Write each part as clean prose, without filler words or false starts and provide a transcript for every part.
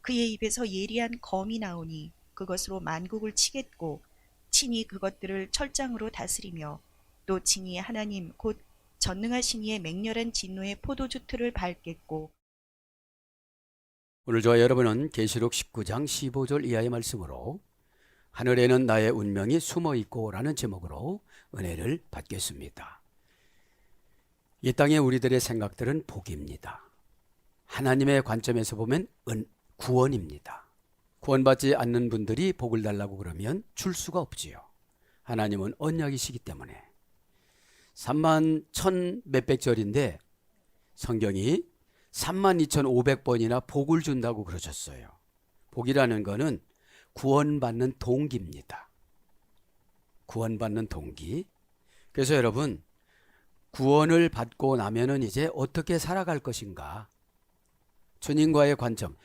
그의 입에서 예리한 검이 나오니 그것으로 만국을 치겠고 친히 그것들을 철장으로 다스리며 또 친히 하나님 곧 전능하신 이의 맹렬한 진노의 포도주 틀을 밟겠고. 오늘 저와 여러분은 계시록 19장 15절 이하의 말씀으로 하늘에는 나의 운명이 숨어 있고 라는 제목으로 은혜를 받겠습니다. 이 땅의 우리들의 생각들은 복입니다. 하나님의 관점에서 보면 구원입니다. 구원받지 않는 분들이 복을 달라고 그러면 줄 수가 없지요. 하나님은 언약이시기 때문에 3만 1천 몇백 절인데 성경이 32,500번이나 복을 준다고 그러셨어요. 복이라는 것은 구원받는 동기입니다. 구원받는 동기. 그래서 여러분, 구원을 받고 나면은 이제 어떻게 살아갈 것인가? 주님과의 관점.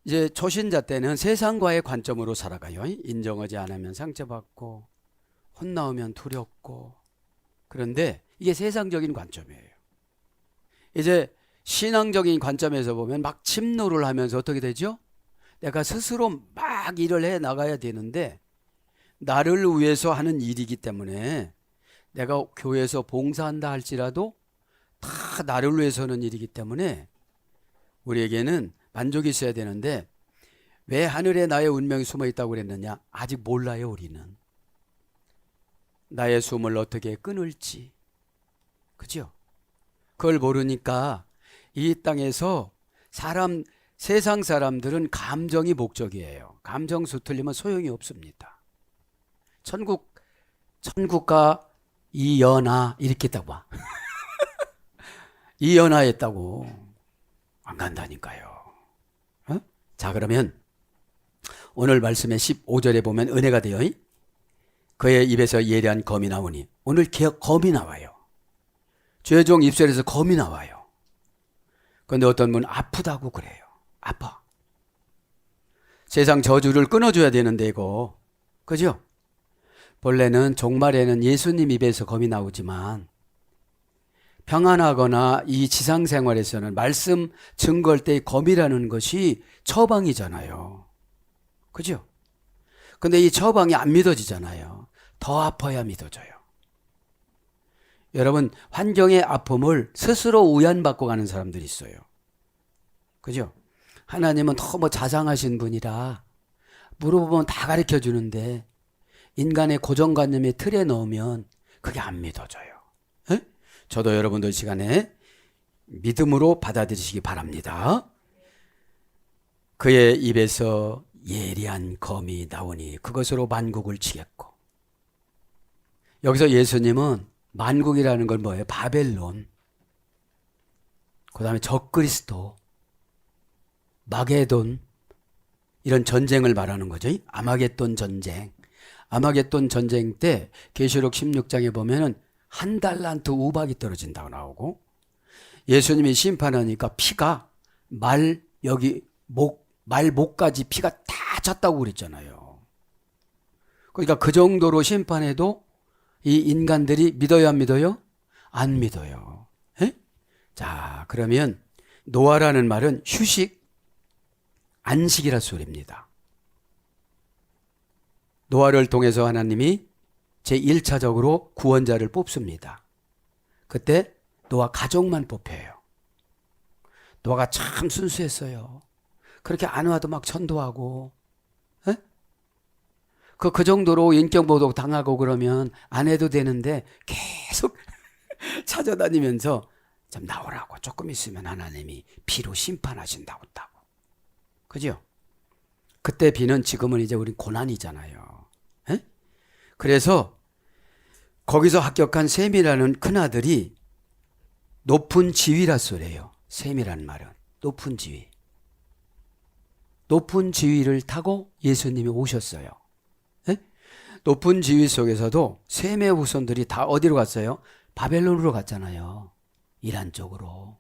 이제 초신자 때는 세상과의 관점으로 살아가요. 인정하지 않으면 상처받고 혼나오면 두렵고. 그런데 이게 세상적인 관점이에요. 이제 신앙적인 관점에서 보면 막 침노를 하면서 어떻게 되죠? 내가 스스로 막 일을 해 나가야 되는데 나를 위해서 하는 일이기 때문에 내가 교회에서 봉사한다 할지라도 다 나를 위해서 하는 일이기 때문에 우리에게는 만족이 있어야 되는데 왜 하늘에 나의 운명이 숨어 있다고 그랬느냐? 아직 몰라요, 우리는. 나의 숨을 어떻게 끊을지. 그죠? 그걸 모르니까 이 땅에서 세상 사람들은 감정이 목적이에요. 감정 수틀리면 소용이 없습니다. 천국과 이연아 이렇게 했다고 봐. 이연아 했다고. 안 간다니까요. 어? 자, 그러면 오늘 말씀의 15절에 보면 은혜가 되어 그의 입에서 예리한 검이 나오니 오늘 검이 나와요. 죄종 입술에서 검이 나와요. 그런데 어떤 분은 아프다고 그래요. 아파. 세상 저주를 끊어줘야 되는데 이거. 그죠? 본래는 종말에는 예수님 입에서 검이 나오지만 평안하거나 이 지상생활에서는 말씀 증거할 때의 검이라는 것이 처방이잖아요. 그죠? 근데 이 처방이 안 믿어지잖아요. 더 아파야 믿어져요. 여러분, 환경의 아픔을 스스로 우연받고 가는 사람들이 있어요. 그죠? 하나님은 너무 자상하신 분이라 물어보면 다 가르쳐 주는데 인간의 고정관념의 틀에 넣으면 그게 안 믿어져요. 에? 저도 여러분들 시간에 믿음으로 받아들이시기 바랍니다. 그의 입에서 예리한 검이 나오니 그것으로 만국을 치겠고. 여기서 예수님은 만국이라는 건 뭐예요? 바벨론. 그 다음에 적그리스도, 마게돈 이런 전쟁을 말하는 거죠. 아마겟돈 전쟁. 아마겟돈 전쟁 때 계시록 16장에 보면은 한 달란트 우박이 떨어진다고 나오고 예수님이 심판하니까 피가 말 목까지 피가 다 찼다고 그랬잖아요. 그러니까 그 정도로 심판해도 이 인간들이 믿어요, 안 믿어요? 안 믿어요. 에? 자, 그러면 노아라는 말은 휴식, 안식이라 소리입니다. 노아를 통해서 하나님이 제1차적으로 구원자를 뽑습니다. 그때 노아 가족만 뽑혀요. 노아가 참 순수했어요. 그렇게 안 와도 막 전도하고, 에? 그 정도로 인격모독 당하고 그러면 안 해도 되는데 계속 찾아다니면서 좀 나오라고 조금 있으면 하나님이 비로 심판하신다고 했다고. 그죠? 그때 비는 지금은 이제 우리 고난이잖아요. 에? 그래서 거기서 합격한 셈이라는 큰아들이 높은 지위라 소리예요. 셈이라는 말은 높은 지위. 높은 지위를 타고 예수님이 오셨어요. 에? 높은 지위 속에서도 셈의 후손들이 다 어디로 갔어요? 바벨론으로 갔잖아요. 이란 쪽으로.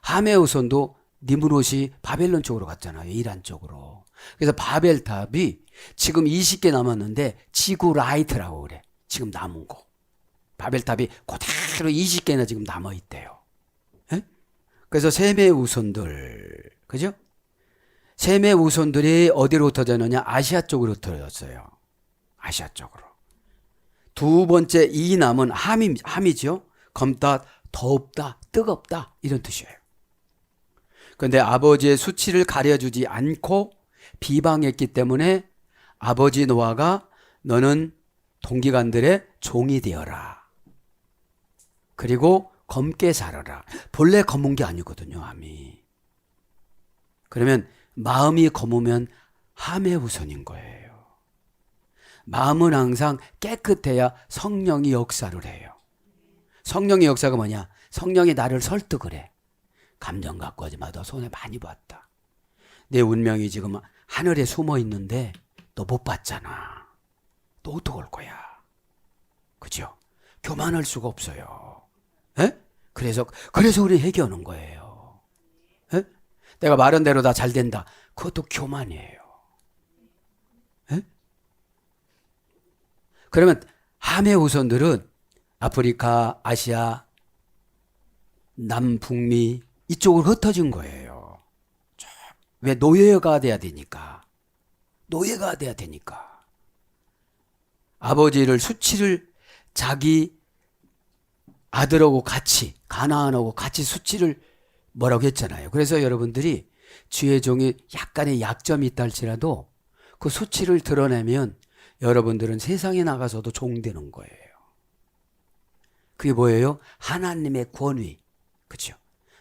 함의 후손도 니므롯이 바벨론 쪽으로 갔잖아요. 이란 쪽으로. 그래서 바벨탑이 지금 20개 남았는데 지구라이트라고 그래. 지금 남은 거. 바벨탑이 그대로 20개나 지금 남아있대요. 에? 그래서 셈의 후손들, 그죠? 셈의 후손들이 어디로 흩어졌느냐? 아시아 쪽으로 흩어졌어요. 아시아 쪽으로. 두 번째 이 남은 함이죠. 검다, 더웁다, 뜨겁다 이런 뜻이에요. 그런데 아버지의 수치를 가려주지 않고 비방했기 때문에 아버지 노아가 너는 동기간들의 종이 되어라. 그리고 검게 살아라. 본래 검은 게 아니거든요, 함이. 그러면 마음이 검으면 함의 후손인 거예요. 마음은 항상 깨끗해야 성령이 역사를 해요. 성령의 역사가 뭐냐? 성령이 나를 설득을 해. 감정 갖고 하지 마. 너 손해 많이 봤다. 내 운명이 지금 하늘에 숨어 있는데 너 못 봤잖아. 너 어떡할 거야? 그죠? 교만할 수가 없어요. 에? 그래서 우리 회개하는 거예요. 에? 내가 말한 대로 다 잘 된다. 그것도 교만이에요. 에? 그러면 함의 후손들은 아프리카, 아시아, 남북미 이쪽으로 흩어진 거예요. 왜? 노예가 돼야 되니까. 노예가 돼야 되니까. 아버지를 수치를 자기 아들하고 같이 가나안하고 같이 수치를 뭐라고 했잖아요. 그래서 여러분들이 주의 종이 약간의 약점이 있다 할지라도 그 수치를 드러내면 여러분들은 세상에 나가서도 종되는 거예요. 그게 뭐예요? 하나님의 권위. 그렇죠?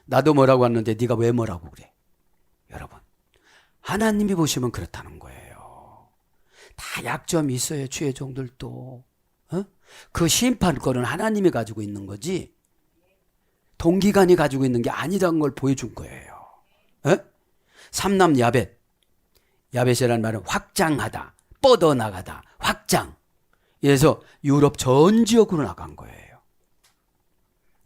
나도 뭐라고 하는데 네가 왜 뭐라고 그래? 여러분, 하나님이 보시면 그렇다는 거예요. 다 약점이 있어요. 주의 종들도. 그 심판권은 하나님이 가지고 있는 거지 동기간이 가지고 있는 게 아니라는 걸 보여준 거예요. 삼남 야벳. 야벳이라는 말은 확장하다, 뻗어나가다, 확장. 그래서 유럽 전 지역으로 나간 거예요.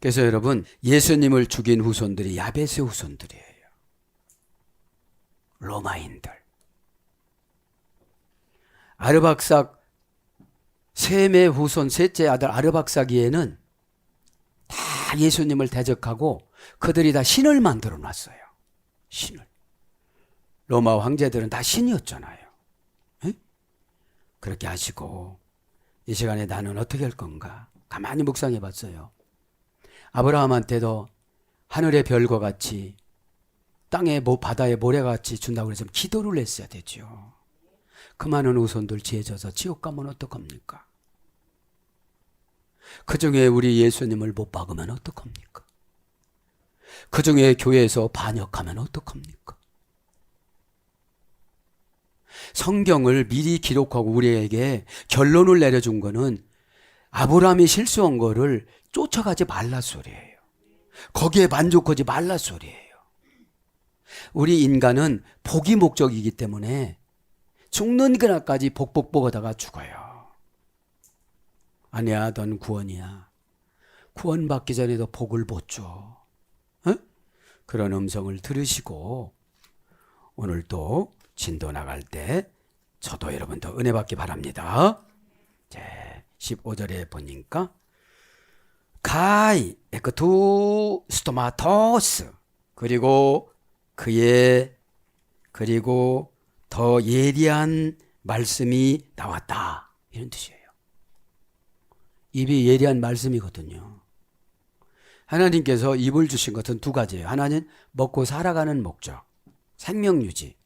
그래서 여러분, 예수님을 죽인 후손들이 야벳의 후손들이에요. 로마인들. 아르박삭 셈의 후손 셋째 아들 아르박사기에는 다 예수님을 대적하고 그들이 다 신을 만들어 놨어요. 신을. 로마 황제들은 다 신이었잖아요. 에? 그렇게 하시고 이 시간에 나는 어떻게 할 건가? 가만히 묵상해 봤어요. 아브라함한테도 하늘의 별과 같이 땅의 바다의 모래같이 준다고 해서 기도를 했어야 되죠. 그 많은 후손들 지혜져서 지옥 가면 어떡합니까? 그 중에 우리 예수님을 못 박으면 어떡합니까? 그 중에 교회에서 반역하면 어떡합니까? 성경을 미리 기록하고 우리에게 결론을 내려준 거는 아브라함이 실수한 거를 쫓아가지 말라 소리예요. 거기에 만족하지 말라 소리예요. 우리 인간은 복이 목적이기 때문에 죽는 그날까지 복복복하다가 죽어요. 아니야, 넌 구원이야. 구원받기 전에도 복을 못 줘. 그런 음성을 들으시고 오늘 또 진도 나갈 때 저도 여러분도 은혜 받기 바랍니다. 15절에 보니까 가이 에크투 스토마토스 그리고 더 예리한 말씀이 나왔다. 이런 뜻이에요. 입이 예리한 말씀이거든요. 하나님께서 입을 주신 것은 두 가지예요. 하나는 먹고 살아가는 목적, 생명유지.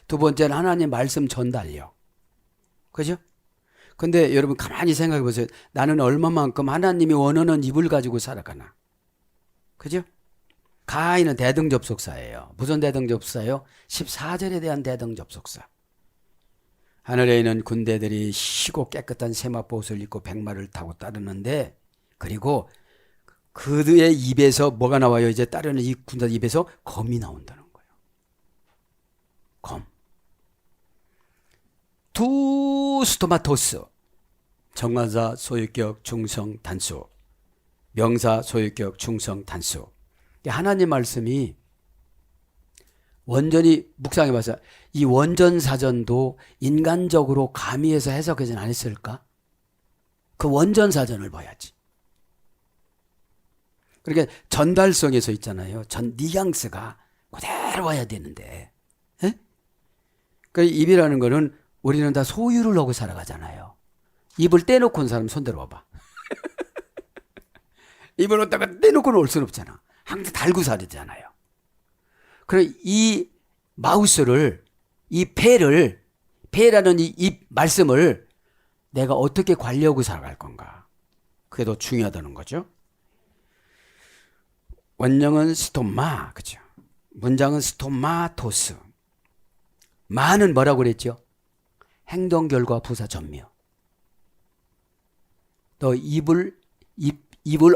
두 번째는 하나님 말씀 전달력. 그죠? 근데 여러분 가만히 생각해 보세요. 나는 얼마만큼 하나님이 원하는 입을 가지고 살아가나. 그죠? 가인은 대등접속사예요. 무슨 대등접속사예요? 14절에 대한 대등접속사. 하늘에 있는 군대들이 희고 깨끗한 세마포옷을 입고 백마를 타고 따르는데 그리고 그의 입에서 뭐가 나와요? 이제 따르는 이 군대 입에서 검이 나온다는 거예요. 검. 두 스토마토스. 정관사 소유격 중성 단수. 명사 소유격 중성 단수. 하나님 말씀이 원전이 묵상해 봐서 이 원전 사전도 인간적으로 가미해서 해석하진 않았을까? 그 원전 사전을 봐야지. 그러니까 전달성에서 있잖아요. 뉘앙스가 그대로 와야 되는데. 에? 그 입이라는 거는 우리는 다 소유를 하고 살아가잖아요. 입을 떼놓고 온 사람 손 들어봐. 입을 갖다가 떼놓고는 올 수는 없잖아. 항상 달고 살이잖아요. 그래 이 마우스를, 이 폐라는 이 입 말씀을 내가 어떻게 관리하고 살아갈 건가. 그게 더 중요하다는 거죠. 원형은 스토마, 그죠? 문장은 스토마토스. 마는 뭐라고 그랬죠? 행동, 결과, 부사, 전며. 너 입을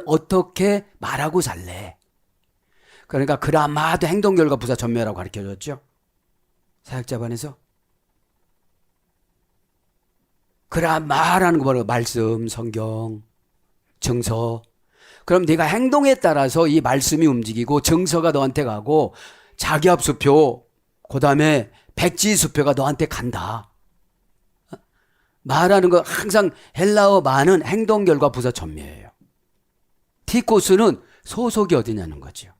어떻게 말하고 살래? 그러니까 그라마도 행동, 결과, 부사, 전며라고 가르쳐줬죠. 사역자반에서. 그라마라는 거 뭐라고? 말씀, 성경, 정서. 그럼 네가 행동에 따라서 이 말씀이 움직이고 정서가 너한테 가고 자기합수표, 그 다음에 백지수표가 너한테 간다. 말하는 거 항상 헬라어 마는 행동, 결과, 부사, 전며예요. 티코스는 소속이 어디냐는 거죠.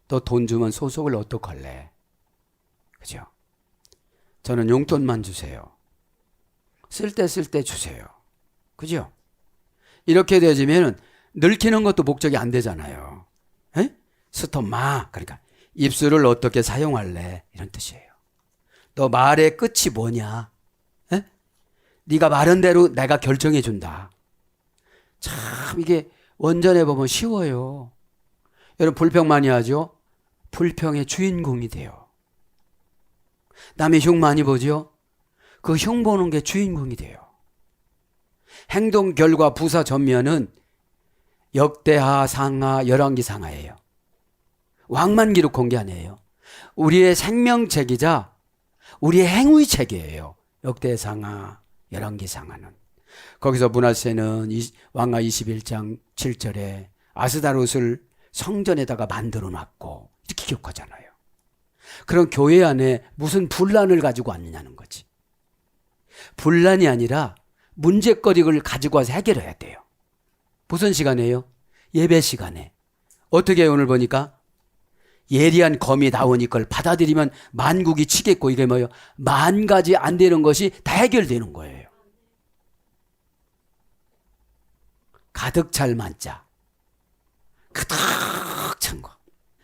너 돈 주면 소속을 어떡할래? 그죠? 저는 용돈만 주세요. 쓸 때 주세요. 그죠? 이렇게 되어지면 늙히는 것도 목적이 안 되잖아요. 에? 스톱마. 그러니까 입술을 어떻게 사용할래? 이런 뜻이에요. 너 말의 끝이 뭐냐? 에? 네가 말한 대로 내가 결정해 준다. 참 이게 원전에 보면 쉬워요. 여러분 불평 많이 하죠? 불평의 주인공이 돼요. 남의 흉 많이 보죠? 그 흉 보는 게 주인공이 돼요. 행동, 결과, 부사, 전면은 역대하, 상하, 열왕기 상하예요. 왕만 기록한 게 아니에요. 우리의 생명책이자 우리의 행위책이에요. 역대 상하, 열왕기 상하는. 거기서 므낫세는 왕하 21장 7절에 아스다롯을 성전에다가 만들어 놨고 이렇게 기록하잖아요. 그럼 교회 안에 무슨 분란을 가지고 왔느냐는 거지. 분란이 아니라 문제거리를 가지고 와서 해결해야 돼요. 무슨 시간이에요? 예배 시간에. 어떻게 해요? 오늘 보니까 예리한 검이 나오니 그걸 받아들이면 만국이 치겠고 이게 뭐예요? 만 가지 안 되는 것이 다 해결되는 거예요. 가득 찰 만자. 가득 찬 거.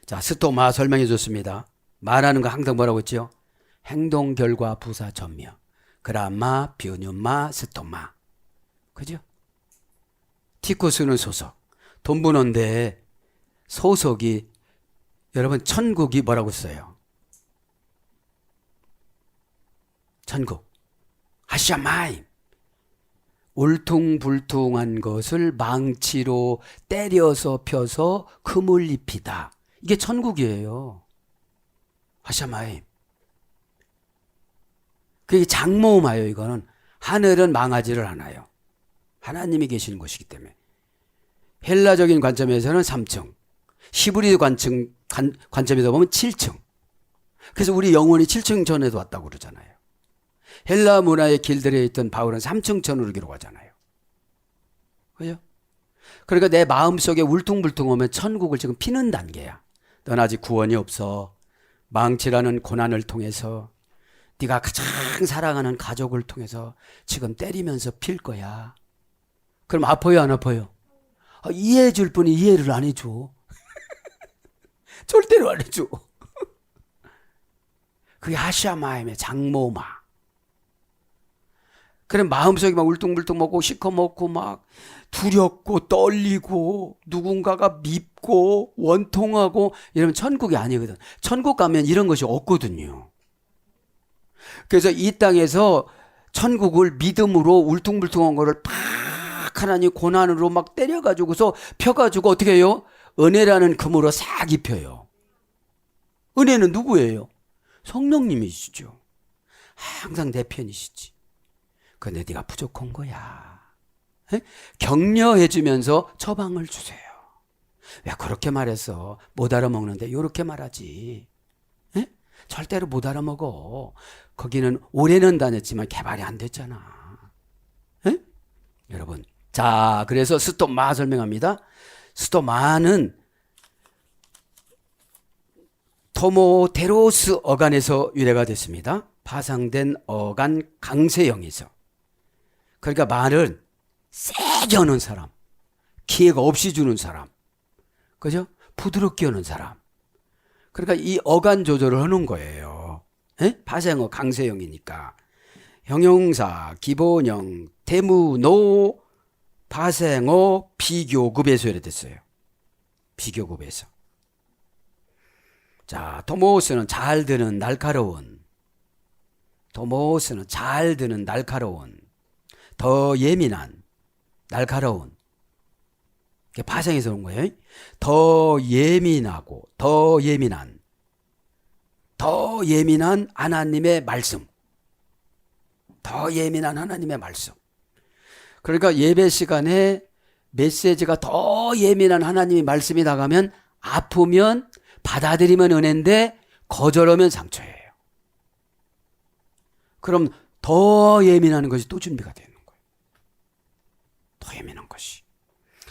자, 스토마 설명해 줬습니다. 말하는 거 항상 뭐라고 했죠? 행동, 결과, 부사, 전며. 그라마, 비누마, 스토마. 그죠? 티코스는 소속. 돈 버는데 소속이 여러분 천국이 뭐라고 써요? 천국. 하샤마임. 울퉁불퉁한 것을 망치로 때려서 펴서 금을 입히다. 이게 천국이에요. 하샤마임. 그게 장모음하여 이거는 하늘은 망하지를 않아요. 하나님이 계시는 곳이기 때문에. 헬라적인 관점에서는 3층, 히브리 관점에서 보면 7층. 그래서 우리 영혼이 7층 전에도 왔다고 그러잖아요. 헬라 문화의 길들에 있던 바울은 3층 전으로 기록하잖아요. 그죠? 그러니까 내 마음속에 울퉁불퉁 오면 천국을 지금 피는 단계야. 넌 아직 구원이 없어. 망치라는 고난을 통해서 네가 가장 사랑하는 가족을 통해서 지금 때리면서 필 거야. 그럼 아파요, 안 아파요? 이해해 줄 분이 이해를 안 해줘. 절대로 안 해줘. 그게 하샤마임의 장모마. 그래 마음속에 막 울퉁불퉁 먹고 시커멓고 막 두렵고 떨리고 누군가가 밉고 원통하고 이러면 천국이 아니거든. 천국 가면 이런 것이 없거든요. 그래서 이 땅에서 천국을 믿음으로 울퉁불퉁한 거를 팍 하나님 고난으로 막 때려가지고서 펴가지고 어떻게 해요? 은혜라는 금으로 싹 입혀요. 은혜는 누구예요? 성령님이시죠. 항상 내 편이시지. 근데 네가 부족한 거야. 에? 격려해주면서 처방을 주세요. 왜 그렇게 말했어? 못 알아먹는데 이렇게 말하지. 에? 절대로 못 알아먹어. 거기는 올해는 다녔지만 개발이 안 됐잖아. 에? 여러분, 자 그래서 스토마 설명합니다. 스토마는 토모테로스 어간에서 유래가 됐습니다. 파생된 어간 강세형이 있어. 그러니까 말을 세게 하는 사람, 기회가 없이 주는 사람, 그죠? 부드럽게 하는 사람. 그러니까 이 어간 조절을 하는 거예요. 에? 파생어 강세형이니까. 형용사, 기본형, 대무노, 파생어, 비교급에서 이래 됐어요. 비교급에서. 자, 토모스는 잘 드는 날카로운. 토모스는 잘 드는 날카로운. 더 예민한, 날카로운. 이게 파생에서 온 거예요. 더 예민하고, 더 예민한 하나님의 말씀. 더 예민한 하나님의 말씀. 그러니까 예배 시간에 메시지가 더 예민한 하나님의 말씀이 나가면 아프면 받아들이면 은혜인데 거절하면 상처예요. 그럼 더 예민한 것이 또 준비가 되는 거예요. 더 예민한 것이.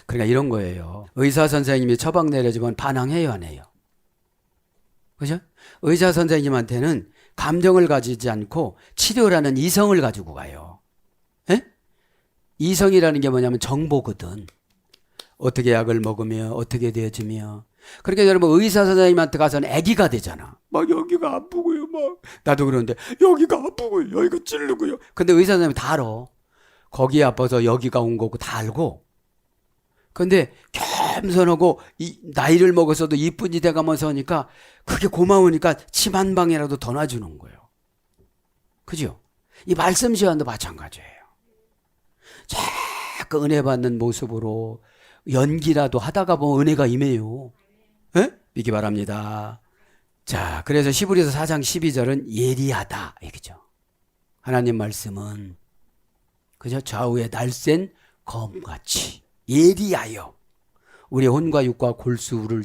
그러니까 이런 거예요. 의사 선생님이 처방 내려주면 반항해요, 안 해요? 그죠? 의사 선생님한테는 감정을 가지지 않고 치료라는 이성을 가지고 가요. 에? 이성이라는 게 뭐냐면 정보거든. 어떻게 약을 먹으며 어떻게 되어지며. 그러니까 여러분 의사 선생님한테 가서는 애기가 되잖아. 막 여기가 아프고요. 막 나도 그러는데 여기가 아프고요. 여기가 찌르고요. 근데 의사 선생님이 다 알아. 거기 아파서 여기가 온 거고 다 알고. 근데 겸손하고 나이를 먹어서도 이쁜이 돼가면서 하니까 그게 고마우니까 침 한 방이라도 더 놔주는 거예요. 그죠? 이 말씀 시간도 마찬가지예요. 자꾸 은혜 받는 모습으로 연기라도 하다가 보면 은혜가 임해요. 에? 믿기 바랍니다. 자, 그래서 히브리서 4장 12절은 예리하다 얘기죠. 하나님 말씀은 그죠? 좌우에 날쌘 검같이 예리하여 우리 혼과 육과 골수를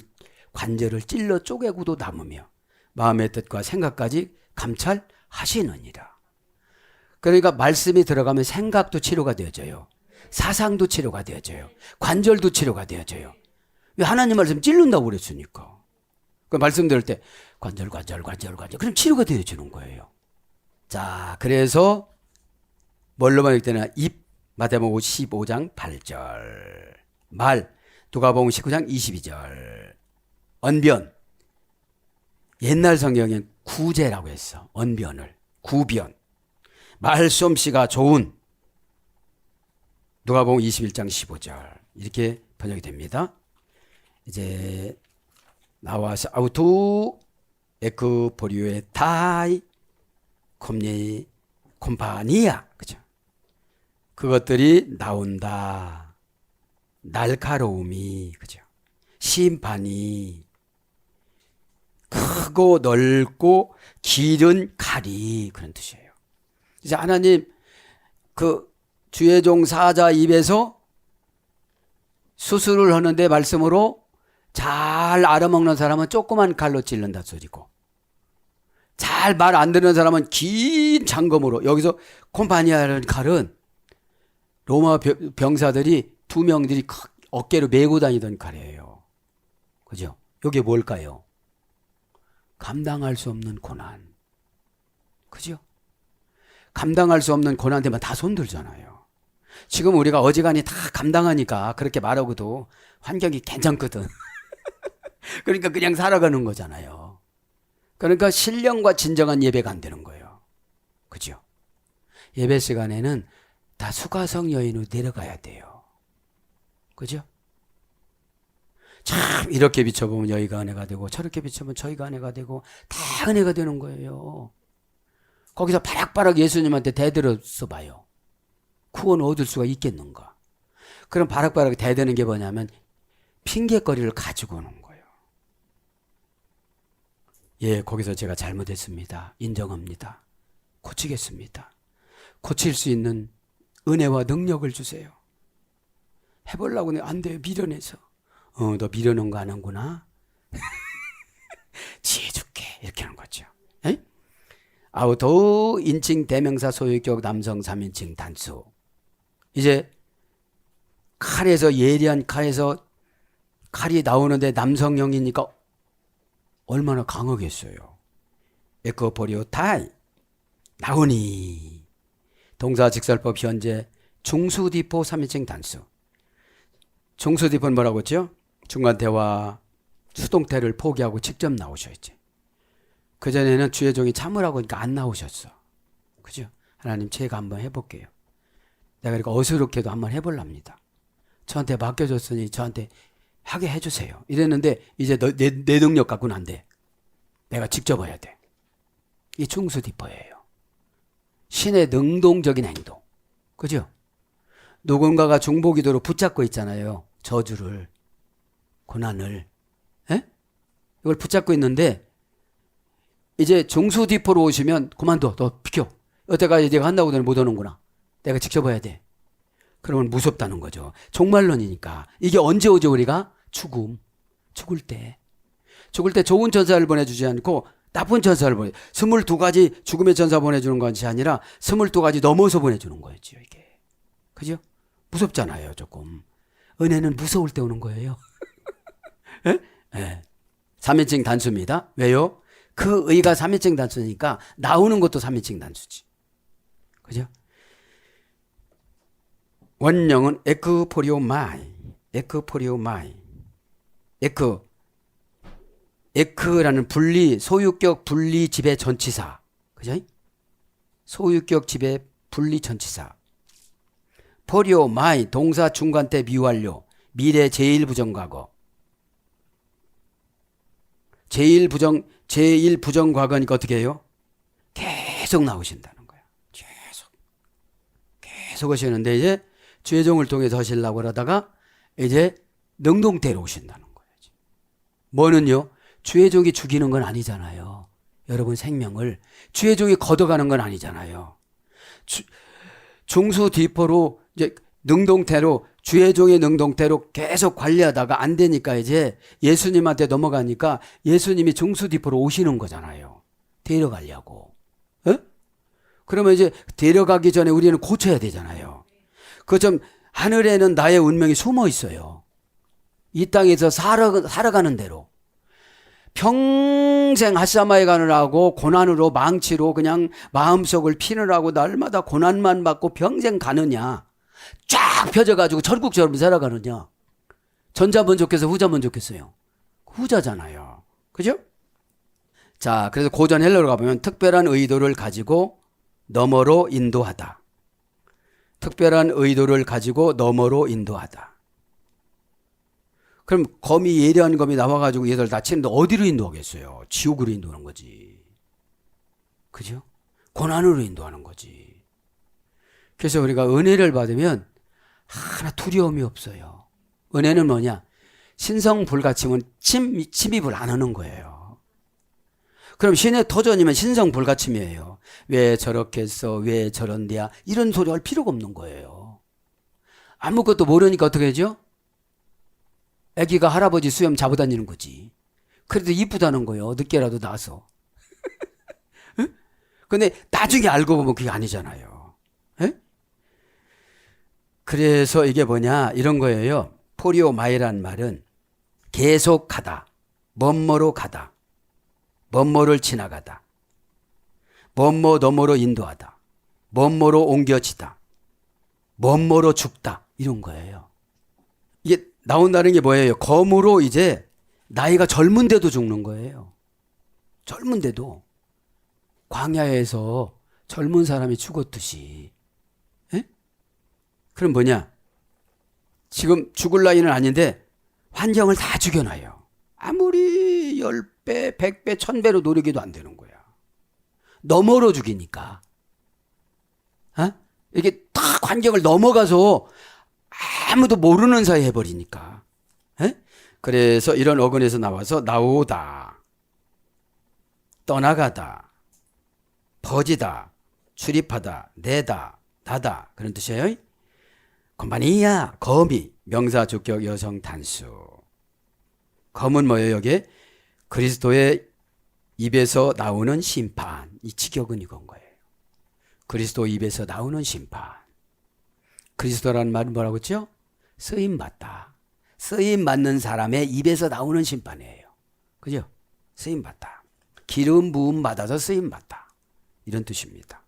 관절을 찔러 쪼개고도 남으며 마음의 뜻과 생각까지 감찰하시느니라. 그러니까 말씀이 들어가면 생각도 치료가 되어져요. 사상도 치료가 되어져요. 관절도 치료가 되어져요. 왜 하나님 말씀 찔른다고 그랬으니까. 그 말씀 들을 때 관절 그럼 치료가 되어지는 거예요. 자, 그래서 뭘로만 읽을 때는 입 마태복음 15장 8절 말 누가복음 19장 22절 언변 옛날 성경엔 구제라고 했어. 언변을 구변 말솜씨가 좋은 누가복음 21장 15절 이렇게 번역이 됩니다. 이제 나와서 아우투 에크포리오의 타이 콤니 콤파니아 그죠? 그것들이 나온다. 날카로움이 그죠? 심판이 크고 넓고 길은 칼이 그런 뜻이에요. 이제 하나님 그 주의 종 사자 입에서 수술을 하는데 말씀으로 잘 알아먹는 사람은 조그만 칼로 찔른다 소리고 잘 말 안 듣는 사람은 긴 장검으로 여기서 콤파니아라는 칼은 로마 병사들이 두 명들이 어깨로 메고 다니던 칼이에요. 그죠? 이게 뭘까요? 감당할 수 없는 고난. 그죠? 감당할 수 없는 고난 되면 다 손들잖아요. 지금 우리가 어지간히 다 감당하니까 그렇게 말하고도 환경이 괜찮거든. 그러니까 그냥 살아가는 거잖아요. 그러니까 신령과 진정한 예배가 안 되는 거예요. 그죠? 예배 시간에는 다 수가성 여인으로 내려가야 돼요. 그죠? 참 이렇게 비춰보면 여기가 은혜가 되고 저렇게 비춰보면 저희가 은혜가 되고 다 은혜가 되는 거예요. 거기서 바락바락 예수님한테 대들어서 봐요. 구원 얻을 수가 있겠는가? 그럼 바락바락 대드는 게 뭐냐면 핑계거리를 가지고 오는 거예요. 예, 거기서 제가 잘못했습니다. 인정합니다. 고치겠습니다. 고칠 수 있는 은혜와 능력을 주세요. 해보려고 하는데 안 돼요. 미련해서. 너 미련한 거 안 하는구나. 지혜 줄게. 이렇게 하는 거죠. 에? 아우토 인칭 대명사 소유격 남성 3인칭 단수. 이제 칼에서 예리한 칼에서 칼이 나오는데 남성형이니까 얼마나 강하겠어요. 에코포리오 타이 나오니. 동사직설법 현재 중수디포 3인칭 단수. 중수디포는 뭐라고 했죠? 중간태와 수동태를 포기하고 직접 나오셔야지. 그전에는 주의종이 참으라고 하니까 안 나오셨어. 그죠? 하나님 제가 한번 해볼게요. 내가 그러니까 어스럽게도 한번 해볼랍니다. 저한테 맡겨줬으니 저한테 하게 해주세요. 이랬는데 이제 내 능력 갖고는 안 돼. 내가 직접 해야 돼. 이 중수디퍼예요. 신의 능동적인 행동. 그죠? 누군가가 중보기도로 붙잡고 있잖아요. 저주를, 고난을. 에? 이걸 붙잡고 있는데 이제 중수디퍼로 오시면 그만둬. 너 비켜. 여태까지 내가 한다고 하더니 못 오는구나. 내가 직접 해야 돼. 그러면 무섭다는 거죠. 종말론이니까. 이게 언제 오죠 우리가? 죽음. 죽을 때. 죽을 때 좋은 천사를 보내주지 않고 나쁜 천사를 22가지 죽음의 천사 보내주는 것이 아니라 22가지 넘어서 보내주는 거였죠 이게. 그죠? 무섭잖아요 조금. 은혜는 무서울 때 오는 거예요. 예? 네. 3인칭 단수입니다. 왜요? 그 의가 3인칭 단수니까 나오는 것도 3인칭 단수지. 그죠? 원형은 에크포리오마이. 에크포리오마이. 에크라는 분리, 소유격 분리 지배 전치사. 그죠? 소유격 지배 분리 전치사. 포리오마이 동사 중간때 미완료. 미래 제1부정과거. 제1부정과거니까 어떻게 해요? 계속 나오신다는 거예요. 계속 하시는데 이제 주의종을 통해서 하시려고 그러다가 이제 능동태로 오신다는 거예요. 뭐는요? 주의종이 죽이는 건 아니잖아요. 여러분 생명을 주의종이 걷어가는 건 아니잖아요. 중수디포로 이제 능동태로 주의종의 능동태로 계속 관리하다가 안 되니까 이제 예수님한테 넘어가니까 예수님이 중수디포로 오시는 거잖아요. 데려가려고. 에? 그러면 이제 데려가기 전에 우리는 고쳐야 되잖아요. 그 좀 하늘에는 나의 운명이 숨어 있어요. 이 땅에서 살아가는 대로. 평생 핫사마에 가느라고 고난으로 망치로 그냥 마음속을 피느라고 날마다 고난만 받고 평생 가느냐. 쫙 펴져가지고 철국처럼 살아가느냐. 전자면 좋겠어 후자면 좋겠어요. 후자잖아요. 그죠? 자, 그래서 고전 헬러로 가보면 특별한 의도를 가지고 너머로 인도하다. 특별한 의도를 가지고 너머로 인도하다. 그럼 검이 예리한 검이 나와가지고 얘들 다치는데 어디로 인도하겠어요? 지옥으로 인도하는 거지. 그죠? 고난으로 인도하는 거지. 그래서 우리가 은혜를 받으면 하나 두려움이 없어요. 은혜는 뭐냐? 신성불가침은 침입을 안 하는 거예요. 그럼 신의 터전이면 신성불가침이에요. 왜 저렇게 했어? 왜 저런데야? 이런 소리 할 필요가 없는 거예요. 아무것도 모르니까 어떻게 하죠? 아기가 할아버지 수염 잡아다니는 거지. 그래도 이쁘다는 거예요. 늦게라도 나서. 근데 나중에 알고 보면 그게 아니잖아요. 에? 그래서 이게 뭐냐 이런 거예요. 포리오마이란 말은 계속 가다, 먼모로 가다, 먼모를 지나가다, 먼모 너머로 인도하다, 먼모로 옮겨지다, 먼모로 죽다 이런 거예요. 이게 나온다는 게 뭐예요? 검으로 이제 나이가 젊은데도 죽는 거예요. 젊은데도 광야에서 젊은 사람이 죽었듯이. 에? 그럼 뭐냐? 지금 죽을 나이는 아닌데 환경을 다 죽여놔요. 아무리 10배, 100배, 1000배로 노력해도 안 되는 거야. 너머로 죽이니까. 어? 이게 딱 환경을 넘어가서 아무도 모르는 사이 해버리니까. 에? 그래서 이런 어근에서 나와서 나오다, 떠나가다, 퍼지다, 출입하다, 내다, 나다 그런 뜻이에요. 컴파니야, 검이 명사 주격 여성 단수. 검은 뭐예요? 여기 그리스도의 입에서 나오는 심판. 이 직역은 이건 거예요. 그리스도 입에서 나오는 심판. 그리스도라는 말은 뭐라고 했죠? 쓰임받다. 쓰임받는 사람의 입에서 나오는 심판이에요. 그죠? 쓰임받다. 기름 부음 받아서 쓰임받다. 이런 뜻입니다.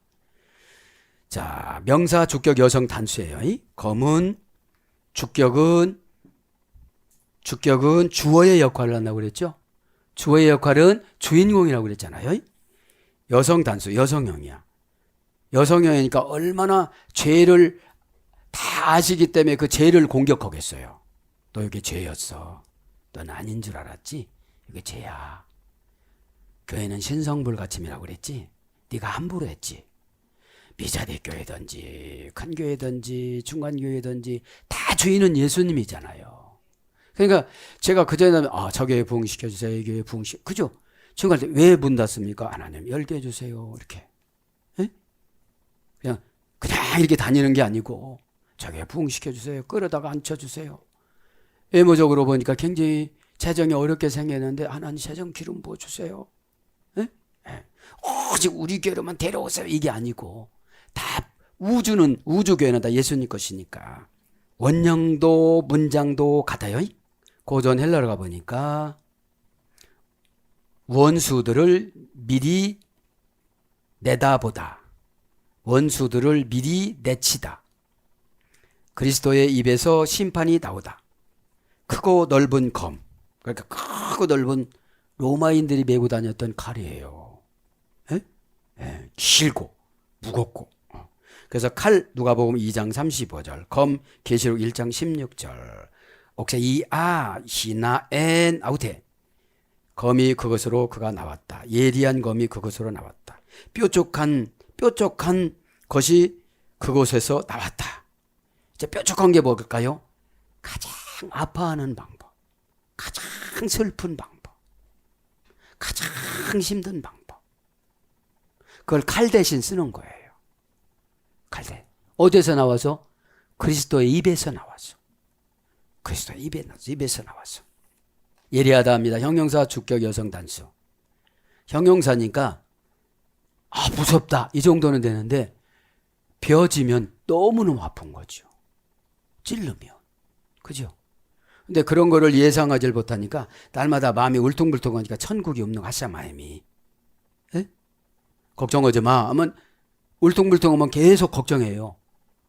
자, 명사 주격 여성 단수예요. 검은 주격은 주어의 역할을 한다고 그랬죠. 주어의 역할은 주인공이라고 그랬잖아요. 여성 단수, 여성형이야. 여성형이니까 얼마나 죄를 다 아시기 때문에 그 죄를 공격하겠어요. 너 이게 죄였어. 넌 아닌 줄 알았지? 이게 죄야. 교회는 신성불가침이라고 그랬지? 네가 함부로 했지? 미자대 교회든지 큰 교회든지 중간 교회든지 다 주인은 예수님이잖아요. 그러니까 제가 그전에 저 교회 부흥시켜주세요. 이 교회 부흥시켜. 그죠? 중간 때 왜 문 닫습니까? 하나님 열게 해주세요. 이렇게. 에? 그냥 이렇게 다니는 게 아니고 저 교회 부흥시켜주세요. 끌어다가 앉혀주세요. 외모적으로 보니까 굉장히 재정이 어렵게 생겼는데 하나님 재정 기름 부어주세요. 에? 에. 오직 우리 교회로만 데려오세요. 이게 아니고 다 우주교회는 다 예수님 것이니까 원형도 문장도 같아요. 고전 헬라로 가보니까 원수들을 미리 내다보다, 원수들을 미리 내치다, 그리스도의 입에서 심판이 나오다. 크고 넓은 검, 그러니까 크고 넓은 로마인들이 메고 다녔던 칼이에요. 에? 에, 길고 무겁고. 그래서 칼 누가복음 2장 35절, 검 계시록 1장 16절. 옥새 이아 히나엔 아우테. 검이 그것으로 그가 나왔다. 예리한 검이 그것으로 나왔다. 뾰족한 것이 그곳에서 나왔다. 이제 뾰족한 게 뭘까요? 가장 아파하는 방법, 가장 슬픈 방법, 가장 힘든 방법. 그걸 칼 대신 쓰는 거예요. 칼대. 어디서 나와서? 그리스도의 입에서 나와서. 그리스도의 입에서 나와서. 예리하다 합니다. 형용사 주격 여성 단수. 형용사니까 무섭다 이 정도는 되는데 베어지면 너무너무 아픈 거죠. 찔르면. 그죠? 근데 그런 거를 예상하지 못하니까 날마다 마음이 울퉁불퉁하니까 천국이 없는 하샤 마음이. 에? 걱정하지 마 하면 울퉁불퉁하면 계속 걱정해요.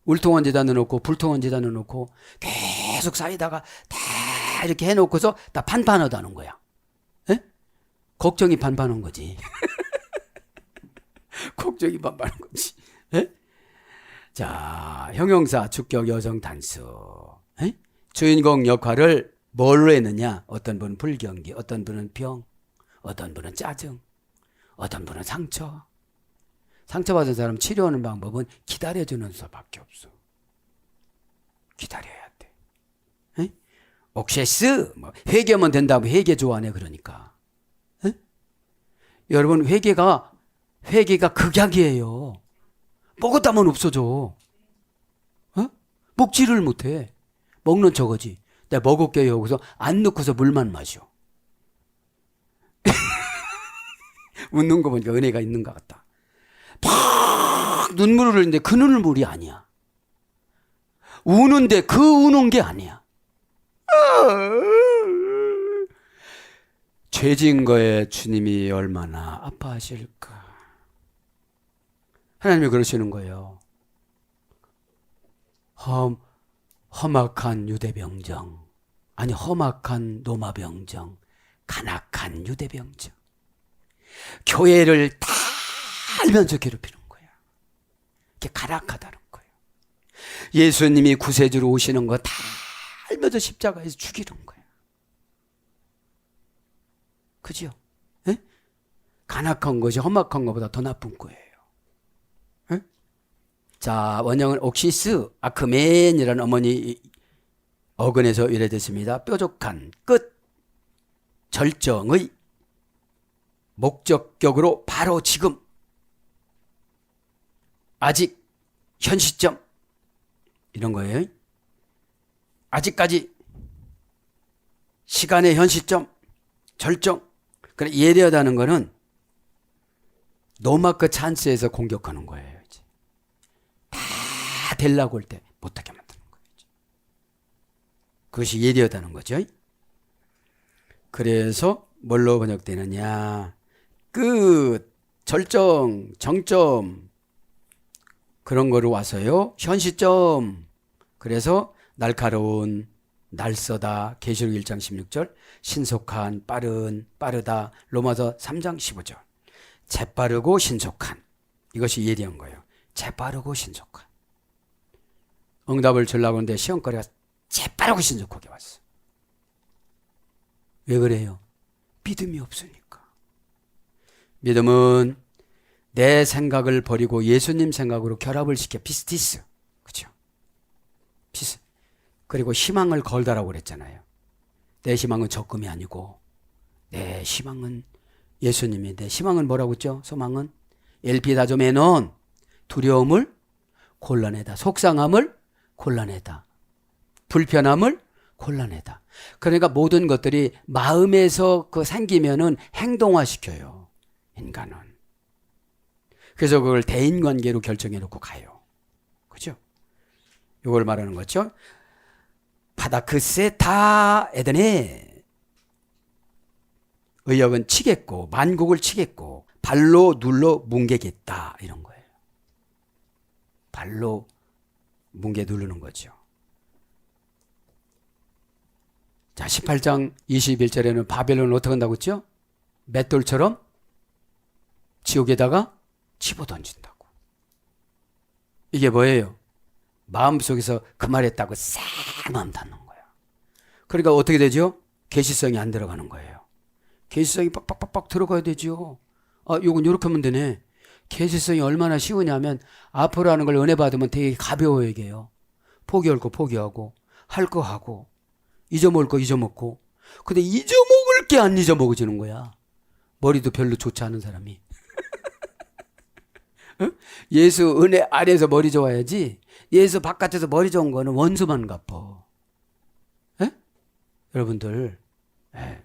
울퉁한 데다 넣어놓고 불퉁한 데다 넣어놓고 계속 쌓이다가 다 이렇게 해놓고서 다 판판하다는 거야. 에? 걱정이 판판한 거지. 걱정이 판판한 거지. 에? 자, 형용사 주격 여성 단수. 에? 주인공 역할을 뭘로 했느냐? 어떤 분은 불경기, 어떤 분은 병, 어떤 분은 짜증, 어떤 분은 상처. 상처받은 사람 치료하는 방법은 기다려주는 수밖에 없어. 기다려야 돼. 에? 옥세스 회개하면 된다고 회개 좋아하네 그러니까. 에? 여러분 회개가 극약이에요. 먹었다면 없어져. 먹지를 못해. 먹는 척하지. 내가 먹을게요 하고서 안 넣고서 물만 마셔. 웃는 거 보니까 은혜가 있는 것 같다. 팍 눈물을 흘리는데 그 눈물이 아니야. 우는데 그 우는 게 아니야. 죄진 거에 주님이 얼마나 아파하실까. 하나님이 그러시는 거예요. 험악한 유대병정, 아니 험악한 로마병정, 간악한 유대병정. 교회를 다 알면서 괴롭히는 거야. 이게 간악하다는 거예요. 예수님이 구세주로 오시는 거 다 알면서 십자가에서 죽이는 거야. 그죠? 에? 간악한 것이 험악한 것보다 더 나쁜 거예요. 에? 자, 원형은 옥시스 아크멘이라는 어머니 어근에서 유래됐습니다. 뾰족한 끝, 절정의 목적격으로 바로 지금, 아직, 현 시점 이런 거예요. 아직까지, 시간의 현 시점, 절정. 그래, 예리하다는 거는 노마크 찬스에서 공격하는 거예요. 이제. 다 되려고 할 때 못하게 만드는 거예요. 이제. 그것이 예리하다는 거죠. 그래서 뭘로 번역되느냐? 끝, 절정, 정점, 그런 거로 와서요. 현 시점. 그래서 날카로운, 날서다, 계시록 1장 16절, 신속한, 빠른, 빠르다, 로마서 3장 15절. 재빠르고 신속한. 이것이 예리한 거예요. 재빠르고 신속한. 응답을 주려고 하는데 시험거리가 재빠르고 신속하게 왔어. 왜 그래요? 믿음이 없으니까. 믿음은 내 생각을 버리고 예수님 생각으로 결합을 시켜. 피스티스. 그죠? 피스. 그리고 희망을 걸다라고 그랬잖아요. 내 희망은 적금이 아니고 내 희망은 예수님이. 내 희망은 뭐라고 했죠? 소망은 엘피다조메논. 두려움을 곤란해다. 속상함을 곤란해다. 불편함을 곤란해다. 그러니까 모든 것들이 마음에서 생기면은 행동화시켜요. 인간은. 그래서 그걸 대인관계로 결정해 놓고 가요. 그죠? 이걸 말하는 거죠. 파다크세타 에덴에 의역은 치겠고 만국을 치겠고 발로 눌러 뭉개겠다 이런 거예요. 발로 뭉개 누르는 거죠. 자, 18장 21절에는 바벨론을 어떻게 한다고 했죠? 맷돌처럼 지옥에다가 집어던진다고. 이게 뭐예요? 마음속에서 그 말했다고 싹 마음 닫는 거야. 그러니까 어떻게 되죠? 계시성이 안 들어가는 거예요. 계시성이 빡빡빡빡 들어가야 되죠. 요건 이렇게 하면 되네. 계시성이 얼마나 쉬우냐면 앞으로 하는 걸 은혜 받으면 되게 가벼워 이게요. 포기할 거 포기하고 할 거 하고 잊어먹을 거 잊어먹고. 근데 잊어먹을 게 안 잊어먹어지는 거야. 머리도 별로 좋지 않은 사람이. 예수 은혜 아래에서 머리 좋아야지. 예수 바깥에서 머리 좋은 거는 원수만 갚어. 에? 여러분들. 에.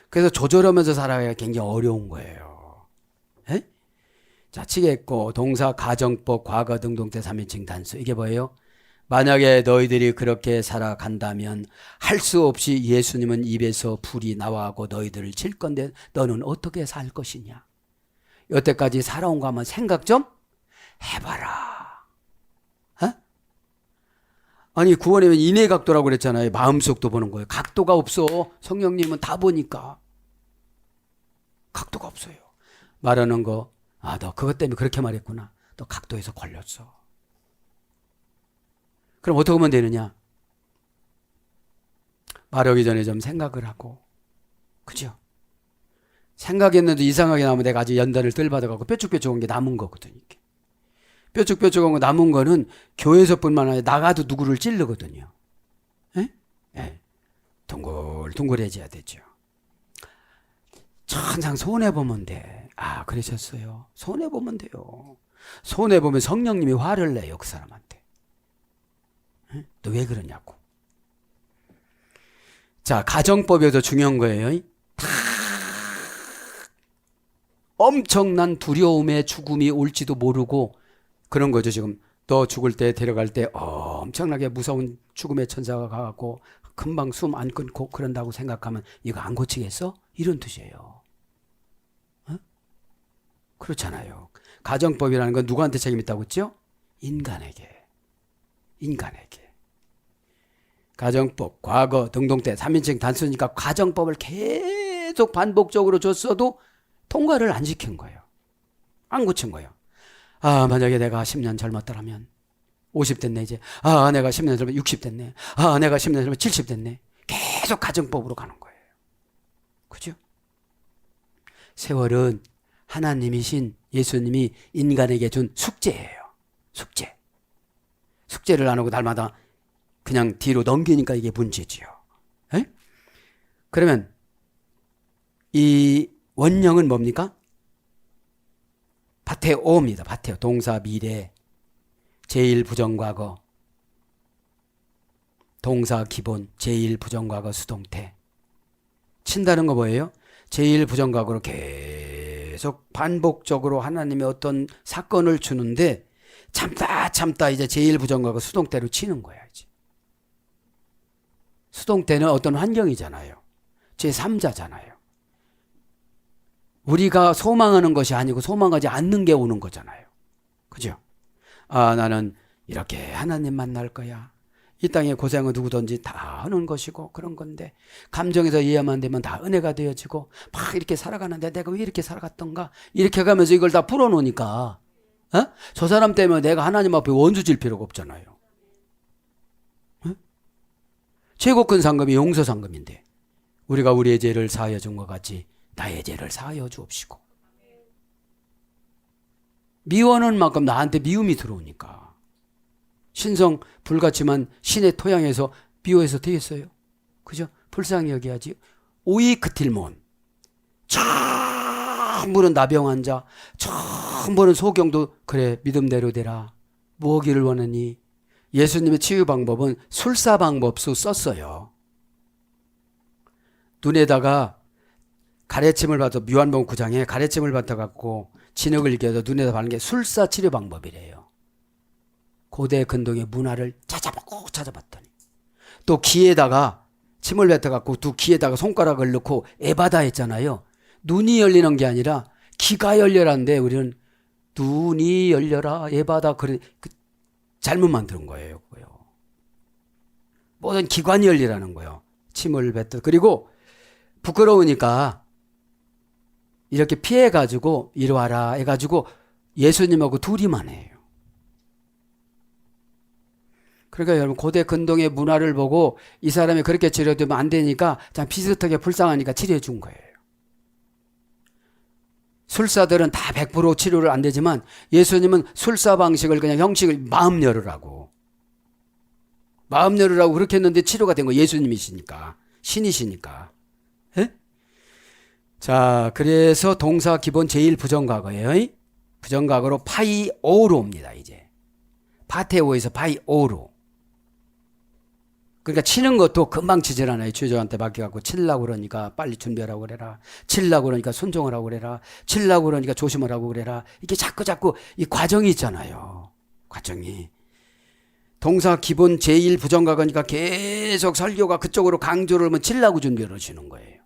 그래서 조절하면서 살아야 굉장히 어려운 거예요. 에? 자, 치겠고 동사, 가정법, 과거, 등동태, 3인칭 단수. 이게 뭐예요? 만약에 너희들이 그렇게 살아간다면 할 수 없이 예수님은 입에서 불이 나와하고 너희들을 칠 건데 너는 어떻게 살 것이냐. 여태까지 살아온 거 한번 생각 좀 해봐라. 어? 아니 구원이면 인해각도라고 그랬잖아요. 마음속도 보는 거예요. 각도가 없어. 성령님은 다 보니까. 각도가 없어요. 말하는 거, 너 그것 때문에 그렇게 말했구나. 너 각도에서 걸렸어. 그럼 어떻게 하면 되느냐? 말하기 전에 좀 생각을 하고. 그죠? 생각했는데 이상하게 나오면 내가 아직 연단을 덜 받아갖고 뾰족뾰족한 게 남은 거거든요. 뾰족뾰족한 거 남은 거는 교회에서뿐만 아니라 나가도 누구를 찌르거든요. 에? 에. 둥글둥글해져야 되죠. 항상 손해보면 돼. 그러셨어요. 손해보면 돼요. 손해보면 성령님이 화를 내요. 그 사람한테. 너 왜 그러냐고. 자, 가정법에도 중요한 거예요. 엄청난 두려움에 죽음이 올지도 모르고 그런 거죠. 지금 너 죽을 때 데려갈 때 엄청나게 무서운 죽음의 천사가 가고 금방 숨 안 끊고 그런다고 생각하면 이거 안 고치겠어? 이런 뜻이에요. 그렇잖아요. 가정법이라는 건 누구한테 책임 있다고 했죠? 인간에게. 가정법, 과거, 등동태, 3인칭 단수니까 가정법을 계속 반복적으로 줬어도 통과를 안 시킨 거예요. 안 고친 거예요. 만약에 내가 10년 젊었더라면 50 됐네 이제. 내가 10년 젊으면 60 됐네. 내가 10년 젊으면 70 됐네. 계속 가정법으로 가는 거예요. 그죠? 세월은 하나님이신 예수님이 인간에게 준 숙제예요. 숙제를 안 하고 날마다 그냥 뒤로 넘기니까 이게 문제지요. 에? 그러면 이 원령은 뭡니까? 파테오입니다. 파테오. 동사 미래, 제1부정과거, 동사 기본, 제1부정과거 수동태. 친다는 거 뭐예요? 제1부정과거로 계속 반복적으로 하나님의 어떤 사건을 주는데 참다 이제 제1부정과거 수동태로 치는 거야. 이제. 수동태는 어떤 환경이잖아요. 제3자잖아요. 우리가 소망하는 것이 아니고 소망하지 않는 게 오는 거잖아요. 그죠? 아, 나는 이렇게 하나님 만날 거야. 이 땅의 고생은 누구든지 다 하는 것이고 그런 건데 감정에서 이해만 되면 다 은혜가 되어지고 막 이렇게 살아가는데 내가 왜 이렇게 살아갔던가 이렇게 가면서 이걸 다 풀어놓으니까 저 사람 때문에 내가 하나님 앞에 원수 질 필요가 없잖아요. 최고 큰 상금이 용서 상금인데 우리가 우리의 죄를 사하여 준 것 같이 나의 죄를 사하여 주옵시고 미워하는 만큼 나한테 미움이 들어오니까 신성 불같지만 신의 토양에서 미워해서 되겠어요? 그죠? 불쌍히 여겨야지. 오이 그틸몬 전부는 나병 자 전부는 소경도 그래 믿음대로 되라. 뭐기를 원하니? 예수님의 치유 방법은 술사 방법수 썼어요. 눈에다가 가래침을 받아 요한복음 9장에 가래침을 받아갖고 진흙을 이겨서 눈에다 바르는 게 술사 치료 방법이래요. 고대 근동의 문화를 찾아봤더니 또 귀에다가 침을 뱉어갖고 두 귀에다가 손가락을 넣고 에바다 했잖아요. 눈이 열리는 게 아니라 귀가 열려라는데 우리는 눈이 열려라 에바다 그래 잘못 만든 거예요. 그거요. 모든 기관이 열리라는 거예요. 침을 뱉어 그리고 부끄러우니까 이렇게 피해가지고 이리 와라 해가지고 예수님하고 둘이만 해요. 그러니까 여러분 고대 근동의 문화를 보고 이 사람이 그렇게 치료되면 안 되니까 참 비슷하게 불쌍하니까 치료해 준 거예요. 술사들은 다 100% 치료를 안 되지만 예수님은 술사 방식을 그냥 형식을 마음 열으라고 그렇게 했는데 치료가 된 거 예수님이시니까 신이시니까. 에? 자, 그래서 동사 기본 제1 부정과거예요. 부정과거로 파이오로 옵니다. 이제 파테오에서 파이오로. 그러니까 치는 것도 금방 치질 않아요. 주저한테 맡겨갖고 치려고 그러니까 빨리 준비하라고 그래라. 치려고 그러니까 순종을 하고 그래라. 치려고 그러니까 조심을 하고 그래라. 이게 자꾸 이 과정이 있잖아요. 과정이. 동사 기본 제1 부정과거니까 계속 설교가 그쪽으로 강조를 하면 치려고 준비를 하시는 거예요.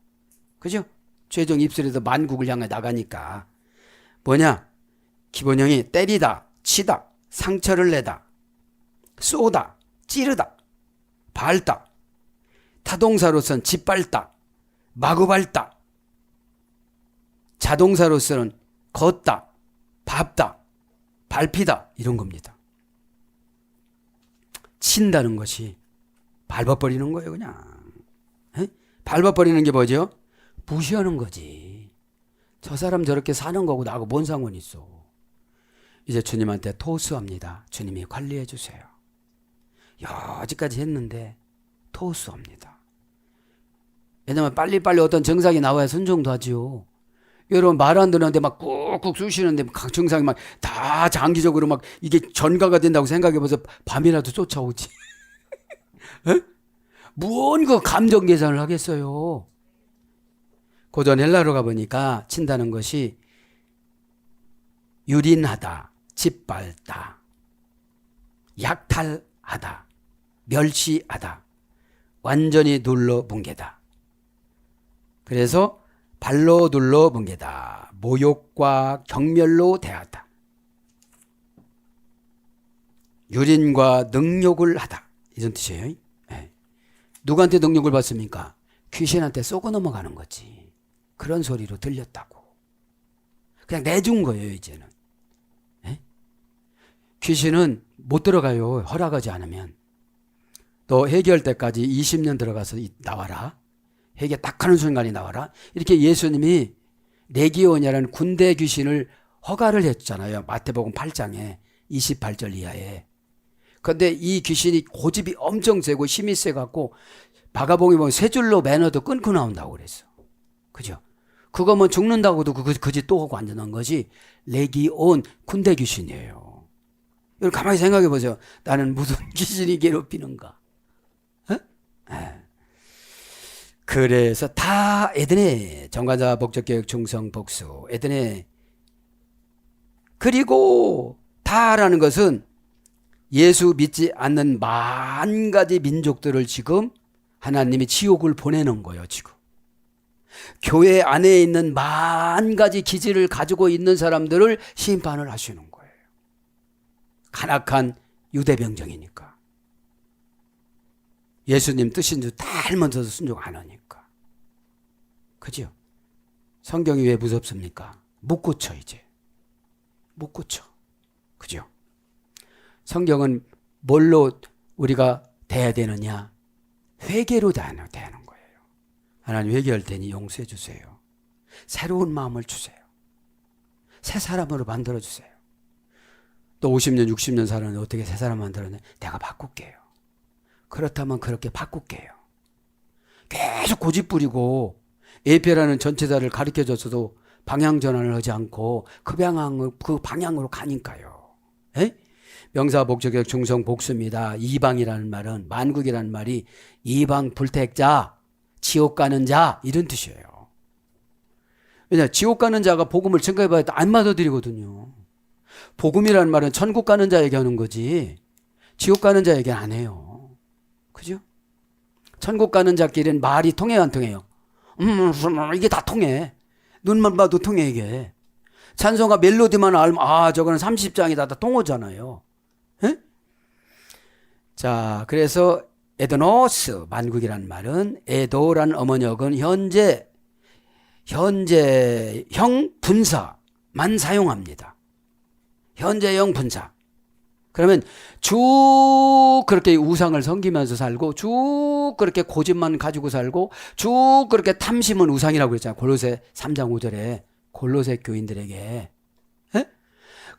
그죠? 최종 입술에서 만국을 향해 나가니까. 뭐냐? 기본형이 때리다, 치다, 상처를 내다, 쏘다, 찌르다, 밟다, 타동사로서는 짓밟다, 마구 밟다, 자동사로서는 걷다, 밟다, 밟히다 이런 겁니다. 친다는 것이 밟아버리는 거예요. 그냥. 에? 밟아버리는 게 뭐죠? 무시하는 거지. 저 사람 저렇게 사는 거고 나하고 뭔 상관이 있어. 이제 주님한테 토스합니다. 주님이 관리해 주세요. 여기까지 했는데 토스합니다. 왜냐면 빨리빨리 어떤 증상이 나와야 순종도 하지요. 여러분 말 안 듣는데 막 꾹꾹 쑤시는데 증상이 막 다 장기적으로 막 이게 전가가 된다고 생각해봐서 밤이라도 쫓아오지. 뭔 그 감정 계산을 하겠어요. 고전 헬라로 가보니까 친다는 것이 유린하다, 짓밟다, 약탈하다, 멸시하다, 완전히 눌러 뭉개다. 그래서 발로 눌러 뭉개다, 모욕과 경멸로 대하다, 유린과 능욕을 하다 이런 뜻이에요. 네. 누구한테 능욕을 받습니까? 귀신한테 쏘고 넘어가는 거지. 그런 소리로 들렸다고. 그냥 내준 거예요 이제는. 네? 귀신은 못 들어가요. 허락하지 않으면. 너 해결 때까지 20년 들어가서 나와라. 회개 딱 하는 순간에 나와라. 이렇게 예수님이 레기오냐라는 군대 귀신을 허가를 했잖아요. 마태복음 8장에 28절 이하에. 그런데 이 귀신이 고집이 엄청 세고 힘이 세갖고 마가복음에 보면 세 줄로 매너도 끊고 나온다고 그랬어. 그죠? 그거 뭐 죽는다고도 그 짓 또 하고 앉아난 거지. 레기온 군대 귀신이에요. 여러분 가만히 생각해 보세요. 나는 무슨 귀신이 괴롭히는가? 그래서 다 에덴에 정관자 복적교육 중성 복수 에덴에 그리고 다라는 것은 예수 믿지 않는 만 가지 민족들을 지금 하나님이 지옥을 보내는 거예요. 지금 교회 안에 있는 만 가지 기질을 가지고 있는 사람들을 심판을 하시는 거예요. 간악한 유대병정이니까. 예수님 뜻인 줄 다 알면서도 순종 안 하니까. 그죠? 성경이 왜 무섭습니까? 못 고쳐 이제. 못 고쳐. 그죠? 성경은 뭘로 우리가 돼야 되느냐? 회개로 대하는 거예요. 하나님 회개할 테니 용서해 주세요. 새로운 마음을 주세요. 새 사람으로 만들어 주세요. 또 50년 60년 살았는데 어떻게 새 사람 만들었냐? 내가 바꿀게요. 그렇다면 그렇게 바꿀게요. 계속 고집 부리고 예배라는 전체자를 가르쳐줬어도 방향 전환을 하지 않고 그 방향으로 가니까요. 에? 명사 목적격 중성 복수입니다. 이방이라는 말은, 만국이라는 말이 이방 불택자, 지옥 가는 자 이런 뜻이에요. 왜냐, 지옥 가는 자가 복음을 증거해봐야 안 받아들이거든요. 복음이라는 말은 천국 가는 자 얘기하는 거지 지옥 가는 자 얘기 안 해요. 그죠? 천국 가는 자끼리는 말이 통해요, 안 통해요? 이게 다 통해. 눈만 봐도 통해 이게. 찬송가 멜로디만 알면 저거는 30장이다 다 통하잖아요. 에? 자, 그래서 에도노스 만국이라는 말은 에도라는 어머니역은 현재형 분사만 사용합니다. 현재형 분사. 그러면 쭉 그렇게 우상을 섬기면서 살고 쭉 그렇게 고집만 가지고 살고 쭉 그렇게 탐심은 우상이라고 그랬잖아요. 골로새 3장 5절에 골로새 교인들에게. 에?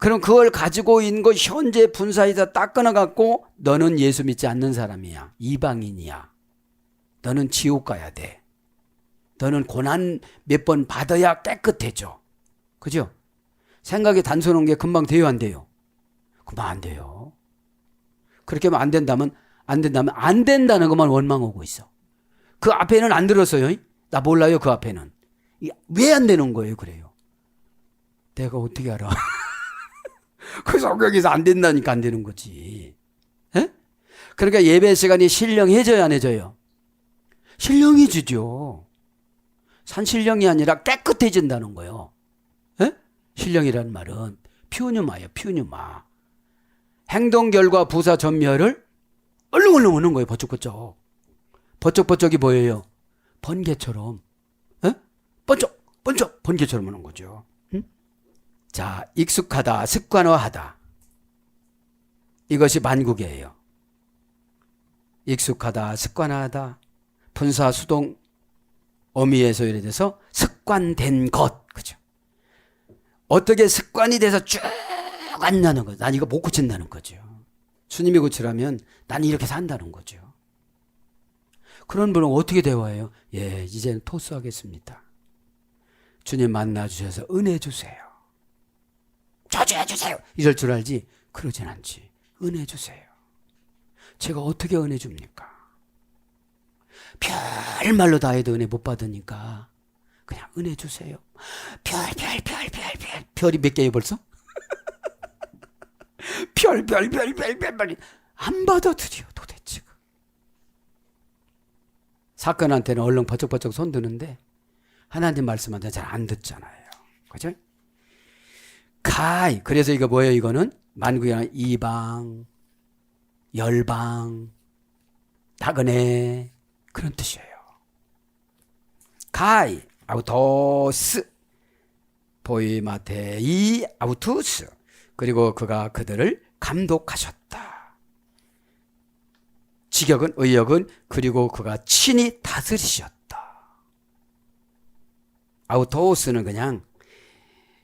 그럼 그걸 가지고 있는 거 현재 분사에다 딱 끊어갖고 너는 예수 믿지 않는 사람이야. 이방인이야. 너는 지옥 가야 돼. 너는 고난 몇 번 받아야 깨끗해져. 그죠? 생각이 단순한 게 금방 돼요, 안 돼요? 금방 안 돼요. 그렇게 하면 안 된다면 안 된다는 것만 원망하고 있어. 그 앞에는 안 들었어요. 나 몰라요, 그 앞에는. 왜 안 되는 거예요, 그래요? 내가 어떻게 알아? 그 성경에서 안 된다니까 안 되는 거지. 에? 그러니까 예배 시간이 신령해져야 안 해져요? 신령해지죠. 산신령이 아니라 깨끗해진다는 거예요. 에? 신령이라는 말은 퓨뉴마예요, 퓨뉴마. 행동, 결과, 부사, 전멸을 얼렁얼렁 오는 거예요, 버쩍버쩍. 버쩍버쩍이 뭐예요? 번개처럼. 에? 번쩍, 번개처럼 오는 거죠. 응? 자, 익숙하다, 습관화하다. 이것이 만국이에요. 익숙하다, 습관화하다. 분사, 수동, 어미에서 이래서 습관된 것. 그죠? 어떻게 습관이 돼서 쭉 간다는 거죠. 난 이거 못 고친다는 거죠. 주님이 고치라면 난 이렇게 산다는 거죠. 그런 분은 어떻게 대화해요? 예, 이제는 토스하겠습니다. 주님 만나주셔서 은혜 주세요. 저주해 주세요. 이럴 줄 알지? 그러진 않지. 은혜 주세요. 제가 어떻게 은혜 줍니까? 별말로 다 해도 은혜 못 받으니까 그냥 은혜 주세요. 별이 몇 개예요 벌써? 별 안 받아들여 도대체. 사건한테는 얼른 버쩍버쩍 손드는데 하나님 말씀한테 잘 안 듣잖아요. 그죠? 가이. 그래서 이거 뭐예요? 이거는 만국이랑 이방, 열방, 나그네 그런 뜻이에요. 가이 아우토스 보이마테이 아우투스. 그리고 그가 그들을 감독하셨다. 직역은 의역은 그리고 그가 친히 다스리셨다. 아우토스는 그냥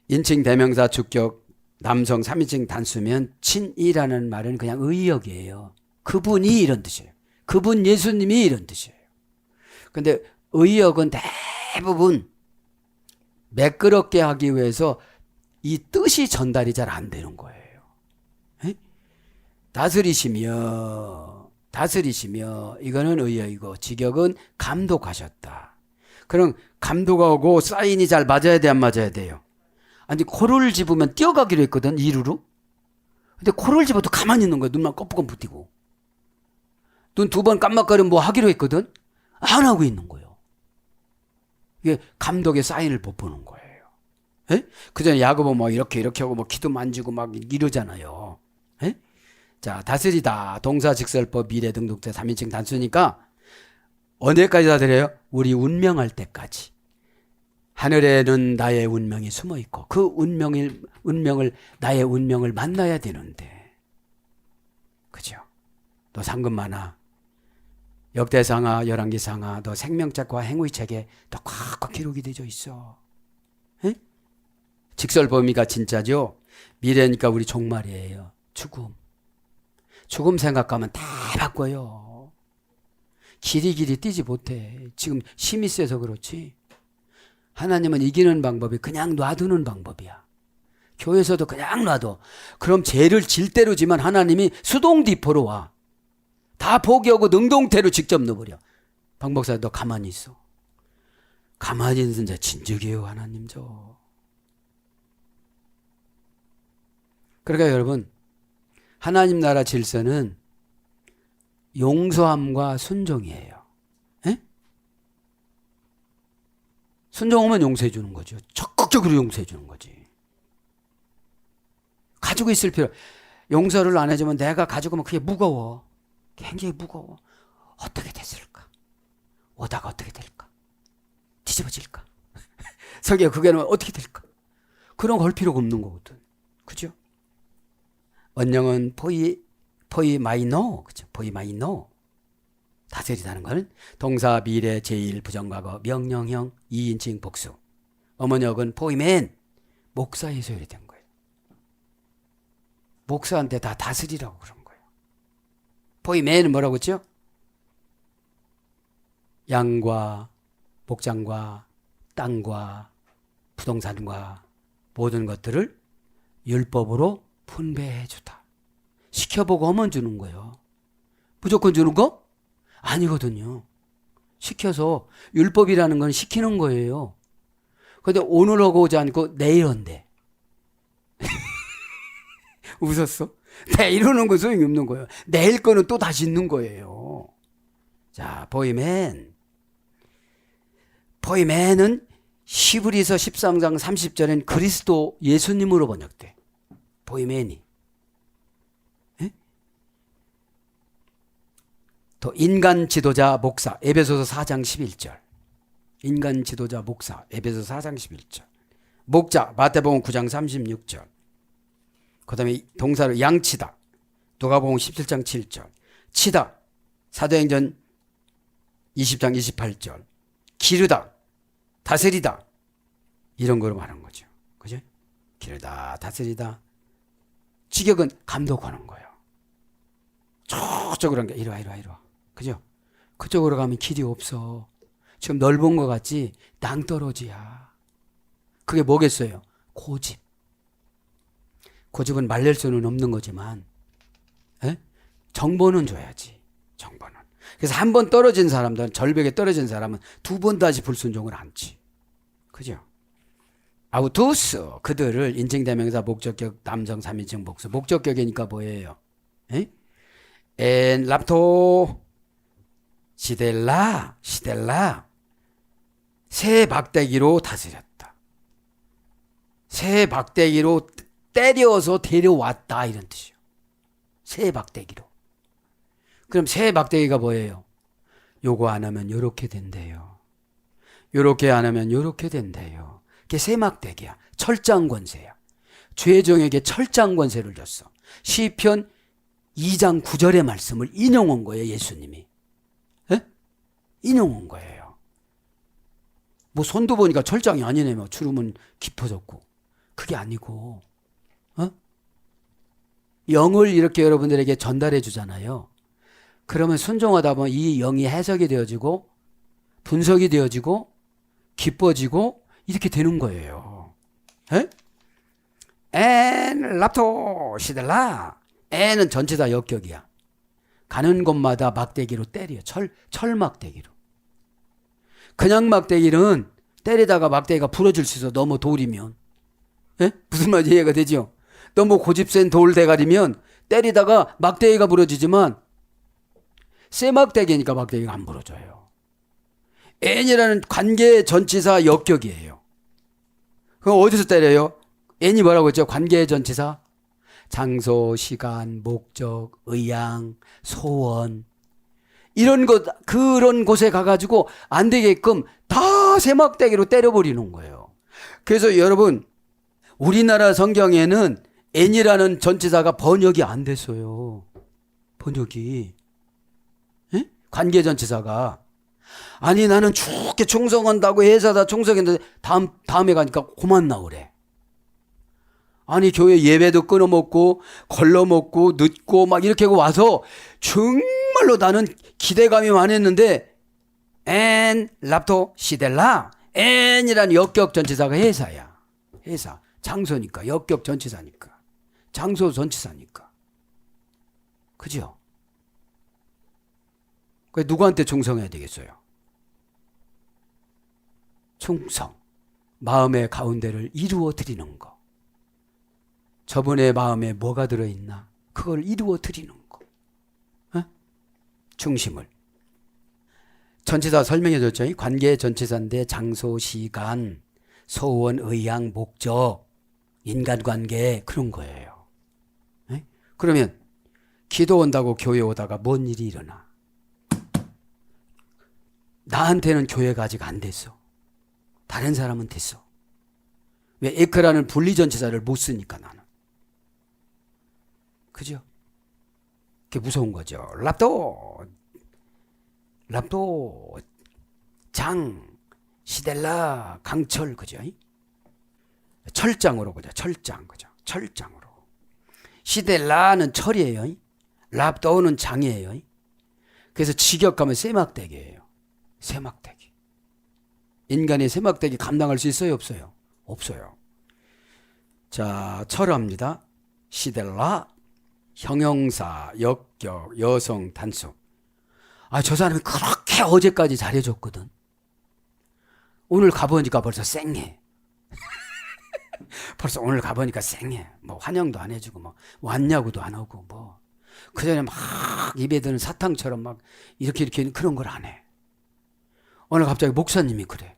인칭 대명사 주격 남성 3인칭 단수면 친이라는 말은 그냥 의역이에요. 그분이 이런 뜻이에요. 그분 예수님이 이런 뜻이에요. 근데 의역은 대부분 매끄럽게 하기 위해서 이 뜻이 전달이 잘 안 되는 거예요. 에? 다스리시며 이거는 의역이고 직역은 감독하셨다. 그럼 감독하고 사인이 잘 맞아야 돼, 안 맞아야 돼요? 아니 코를 집으면 뛰어가기로 했거든, 이루로. 근데 코를 집어도 가만히 있는 거야. 눈만 껌뻑껌 붙이고. 눈 2번 깜빡거리면 뭐 하기로 했거든. 안 하고 있는 거예요. 이게 감독의 사인을 못 보는 거예요. 에? 그전에 야고보 뭐 이렇게 하고 뭐 기도 만지고 막 이러잖아요. 에? 자, 다스리다, 동사, 직설법, 미래, 등독대 3인칭 단수니까 언제까지 다스려요? 우리 운명할 때까지. 하늘에는 나의 운명이 숨어 있고 그 나의 운명을 만나야 되는데, 그죠? 또 상급만화, 역대상하, 열왕기상하, 또 생명책과 행위책에 또 꽉꽉 기록이 되어 있어. 에? 직설범위가 진짜죠. 미래니까 우리 종말이에요. 죽음 생각하면 다 바꿔요. 길이 뛰지 못해. 지금 힘이 세서 그렇지. 하나님은 이기는 방법이 그냥 놔두는 방법이야. 교회에서도 그냥 놔둬. 그럼 죄를 질 대로 지만 하나님이 수동디포로 와. 다 포기하고 능동태로 직접 넣어버려. 박 목사, 너 가만히 있어. 가만히 있는 자 진즉이에요, 하나님 저. 그러니까 여러분, 하나님 나라 질서는 용서함과 순종이에요. 에? 순종하면 용서해 주는 거죠. 적극적으로 용서해 주는 거지. 가지고 있을 필요. 용서를 안 해주면 내가 가지고 오면 그게 무거워. 굉장히 무거워. 어떻게 됐을까? 오다가 어떻게 될까? 뒤집어질까? 석이가 그게 어떻게 될까? 그런 거 할 필요가 없는 거거든. 그죠? 원령은 포이 마이노, 그죠? 포이 마이노. 다스리다는 건 동사, 미래, 제1, 부정과거, 명령형, 2인칭 복수. 어머니역은 포이맨, 목사에서 유래된 거예요. 목사한테 다 다스리라고 그런 거예요. 포이맨은 뭐라고 했죠? 양과 목장과 땅과 부동산과 모든 것들을 율법으로 분배해 주다. 시켜보고 하면 주는 거예요. 무조건 주는 거? 아니거든요. 시켜서, 율법이라는 건 시키는 거예요. 근데 오늘 하고 오지 않고 내일 한대. 웃었어? 내일 오는 건 소용이 없는 거예요. 내일 거는 또 다시 있는 거예요. 자, 보이맨은 히브리서 13장 30절엔 그리스도 예수님으로 번역돼. 보이맨이. 에? 또 인간 지도자 목사 에베소서 4장 11절. 인간 지도자 목사 에베소서 4장 11절. 목자 마태복음 9장 36절. 그 다음에 동사로 양치다 누가복음 17장 7절. 치다 사도행전 20장 28절. 기르다 다스리다 이런 거로 말하는 거죠. 그죠? 기르다 다스리다. 직역은 감독하는 거예요. 저쪽으로 한 게 이리 와. 그죠? 그쪽으로 가면 길이 없어. 지금 넓은 것 같지? 낭떠러지야. 그게 뭐겠어요? 고집. 고집은 말릴 수는 없는 거지만, 에? 정보는 줘야지. 정보는. 그래서 한 번 떨어진 사람들은, 절벽에 떨어진 사람은 두 번 다시 불순종을 안지. 그죠? 아우투스, 그들을 인칭대명사 목적격 남성 3인칭 복수. 목적격이니까 뭐예요? 에? 엔 랍토 시델라 새 박대기로 다스렸다. 새 박대기로 때려서 데려왔다 이런 뜻이에요. 새 박대기로. 그럼 새 박대기가 뭐예요? 요거 안 하면 요렇게 된대요. 요렇게 안 하면 요렇게 된대요. 그게 새 막대기야. 철장 권세야. 죄종에게 철장 권세를 줬어. 시편 2장 9절의 말씀을 인용한 거예요. 예수님이. 에? 인용한 거예요. 뭐 손도 보니까 철장이 아니네. 뭐 주름은 깊어졌고. 그게 아니고 영을 이렇게 여러분들에게 전달해 주잖아요. 그러면 순종하다 보면 이 영이 해석이 되어지고 분석이 되어지고 깊어지고 이렇게 되는 거예요. 엔 랍토 시델라. 엔은 전체 다 역격이야. 가는 곳마다 막대기로 때려. 철 막대기로. 그냥 막대기는 때리다가 막대기가 부러질 수 있어. 너무 돌이면. 무슨 말인지 이해가 되죠? 너무 고집센 돌 대가리면 때리다가 막대기가 부러지지만 새 막대기니까 막대기가 안 부러져요. N이라는 관계 전치사 역격이에요. 그럼 어디서 때려요? N이 뭐라고 했죠? 관계 전치사 장소, 시간, 목적, 의향, 소원 이런 것 그런 곳에 가가지고 안 되게끔 다 세막대기로 때려버리는 거예요. 그래서 여러분 우리나라 성경에는 n이라는 전치사가 번역이 안 됐어요. 번역이 관계 전치사가 아니 나는 죽게 충성한다고 회사다 충성했는데 다음에 가니까 그만 나오래. 아니 교회 예배도 끊어먹고 걸러먹고 늦고 막 이렇게 와서 정말로 나는 기대감이 많았는데 엔 랍토 시델라 엔이라는 역격 전치사가 회사야. 회사 장소니까 역격 전치사니까 장소 전치사니까 그죠? 그 누구한테 충성해야 되겠어요? 충성 마음의 가운데를 이루어 드리는 거. 저분의 마음에 뭐가 들어있나 그걸 이루어 드리는 거. 중심을 전치사 설명해 줬죠. 관계 전치사인데 장소, 시간, 소원, 의향, 목적, 인간관계 그런 거예요. 그러면 기도 온다고 교회 오다가 뭔 일이 일어나? 나한테는 교회가 아직 안 됐어. 다른 사람은 됐어. 왜 에크라는 분리전치사를 못 쓰니까 나는. 그죠? 그게 무서운 거죠. 랍도, 장, 시델라, 강철, 그죠? 철장으로 그죠? 철장, 그죠? 철장으로. 시델라는 철이에요. 랍도는 장이에요. 그래서 직역하면 세막대기예요. 세막대기. 인간의 세막대기 감당할 수 있어요? 없어요? 없어요. 자, 철합니다. 시델라, 형용사, 역격, 여성, 단수. 아, 저 사람이 그렇게 어제까지 잘해줬거든. 오늘 가보니까 벌써 쌩해. 벌써 오늘 가보니까 쌩해. 뭐 환영도 안 해주고 뭐 왔냐고도 안 하고 뭐 그전에 막 입에 드는 사탕처럼 막 이렇게 그런 걸 안 해. 오늘 갑자기 목사님이 그래.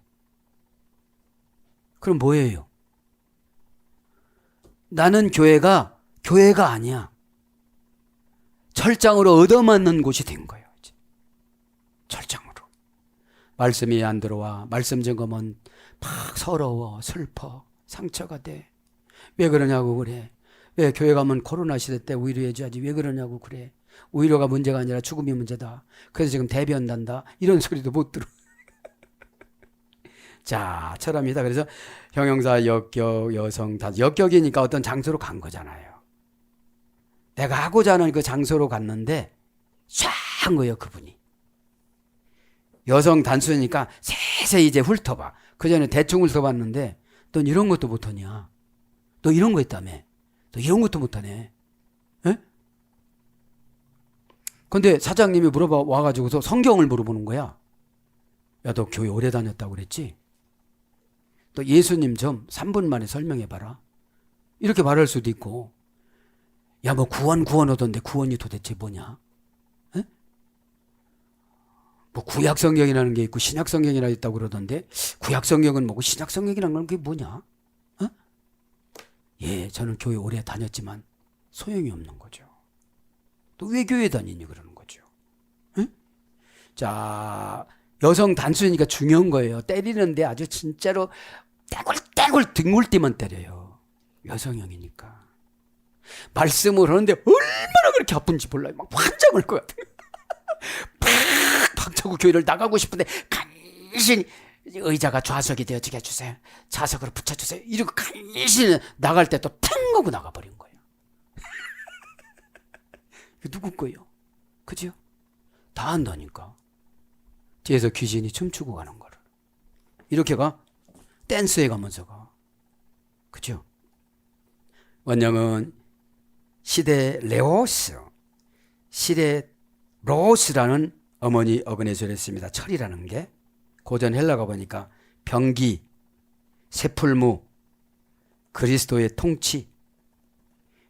그럼 뭐예요? 나는 교회가 아니야. 철장으로 얻어맞는 곳이 된 거예요. 이제. 철장으로. 말씀이 안 들어와. 말씀 증거면 막 서러워, 슬퍼, 상처가 돼. 왜 그러냐고 그래. 왜 교회 가면 코로나 시대 때 위로해줘야지. 왜 그러냐고 그래. 위로가 문제가 아니라 죽음이 문제다. 그래서 지금 대변단다. 이런 소리도 못 들어. 자, 철합니다. 그래서 형용사, 역격, 여성, 다 역격이니까 어떤 장소로 간 거잖아요. 내가 하고자 하는 그 장소로 갔는데 쫙 한 거예요, 그분이. 여성 단수니까 세세히 이제 훑어봐. 그전에 대충 훑어봤는데 넌 이런 것도 못하냐? 너 이런 거 했다며? 너 이런 것도 못하네? 에? 근데 사장님이 물어봐 와가지고서 성경을 물어보는 거야. 야, 너 교회 오래 다녔다고 그랬지? 또 예수님 좀 3분 만에 설명해봐라. 이렇게 말할 수도 있고, 야, 뭐 구원 하던데 구원이 도대체 뭐냐? 에? 뭐 구약 성경이라는 게 있고 신약 성경이라고 있다고 그러던데 구약 성경은 뭐고 신약 성경이라는 건 그게 뭐냐? 어? 예, 저는 교회 오래 다녔지만 소용이 없는 거죠. 또 왜 교회 다니니 그러는 거죠. 에? 자, 여성 단수니까 중요한 거예요. 때리는데 아주 진짜로 떼굴떼굴 등골띠만 때려요. 여성형이니까. 말씀을 하는데 얼마나 그렇게 아픈지 몰라요. 막 환장할 것 같아요. 팍 차고 교회를 나가고 싶은데 간신히 의자가 좌석이 되어지게 해주세요. 좌석으로 붙여주세요. 이러고 간신히 나갈 때 또 탕 하고 나가버린 거예요. 이거 누구 거예요? 그죠? 다 한다니까. 뒤에서 귀신이 춤추고 가는 거를. 이렇게 가? 댄스에 가면서 가. 그죠? 원형은 시데레오스, 시데로스라는 어머니 어근에서 했습니다. 철이라는 게. 고전 헬라가 보니까 병기, 세풀무, 그리스도의 통치,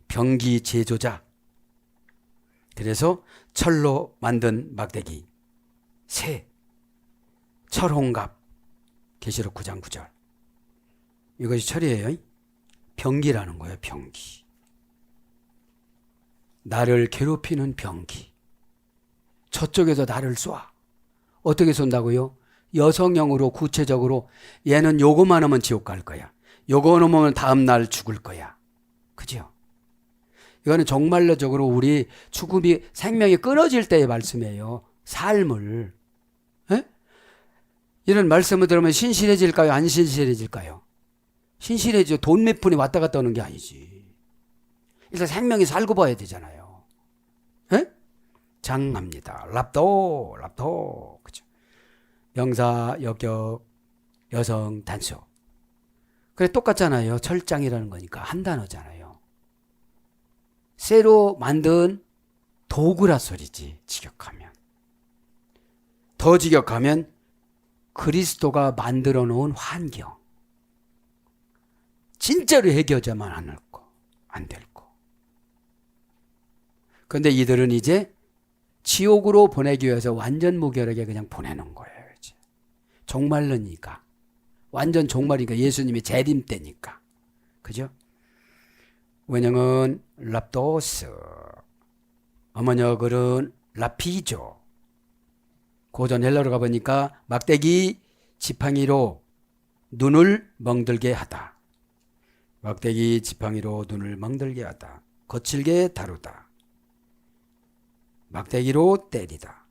병기 제조자. 그래서 철로 만든 막대기, 새, 철홍갑, 계시록 9장 9절. 이것이 철이에요. 병기라는 거예요. 병기. 나를 괴롭히는 병기. 저쪽에서 나를 쏴. 어떻게 쏜다고요? 여성형으로 구체적으로 얘는 요거만 하면 지옥 갈 거야. 요거만 하면 다음날 죽을 거야. 그죠? 이거는 정말로적으로 우리 죽음이 생명이 끊어질 때의 말씀이에요. 삶을. 에? 이런 말씀을 들으면 신실해질까요? 안 신실해질까요? 신실해지죠. 돈 몇 푼이 왔다 갔다 오는 게 아니지. 일단 생명이 살고 봐야 되잖아요. 에? 장합니다. 랍도. 그죠? 명사, 여격, 여성, 단수. 그래, 똑같잖아요. 철장이라는 거니까. 한 단어잖아요. 새로 만든 도구라 소리지, 직역하면. 더 직역하면 그리스도가 만들어 놓은 환경. 진짜로 해결자만 안 될 거. 그런데 이들은 이제 지옥으로 보내기 위해서 완전 무결하게 그냥 보내는 거예요. 이제. 종말론이니까. 완전 종말이니까 예수님이 재림 때니까. 그죠? 왜냐면 랍도스, 어머니 어글은 라피죠. 고전 헬라로 가보니까 막대기 지팡이로 눈을 멍들게 하다. 막대기 지팡이로 눈을 멍들게 하다. 거칠게 다루다. 막대기로 때리다.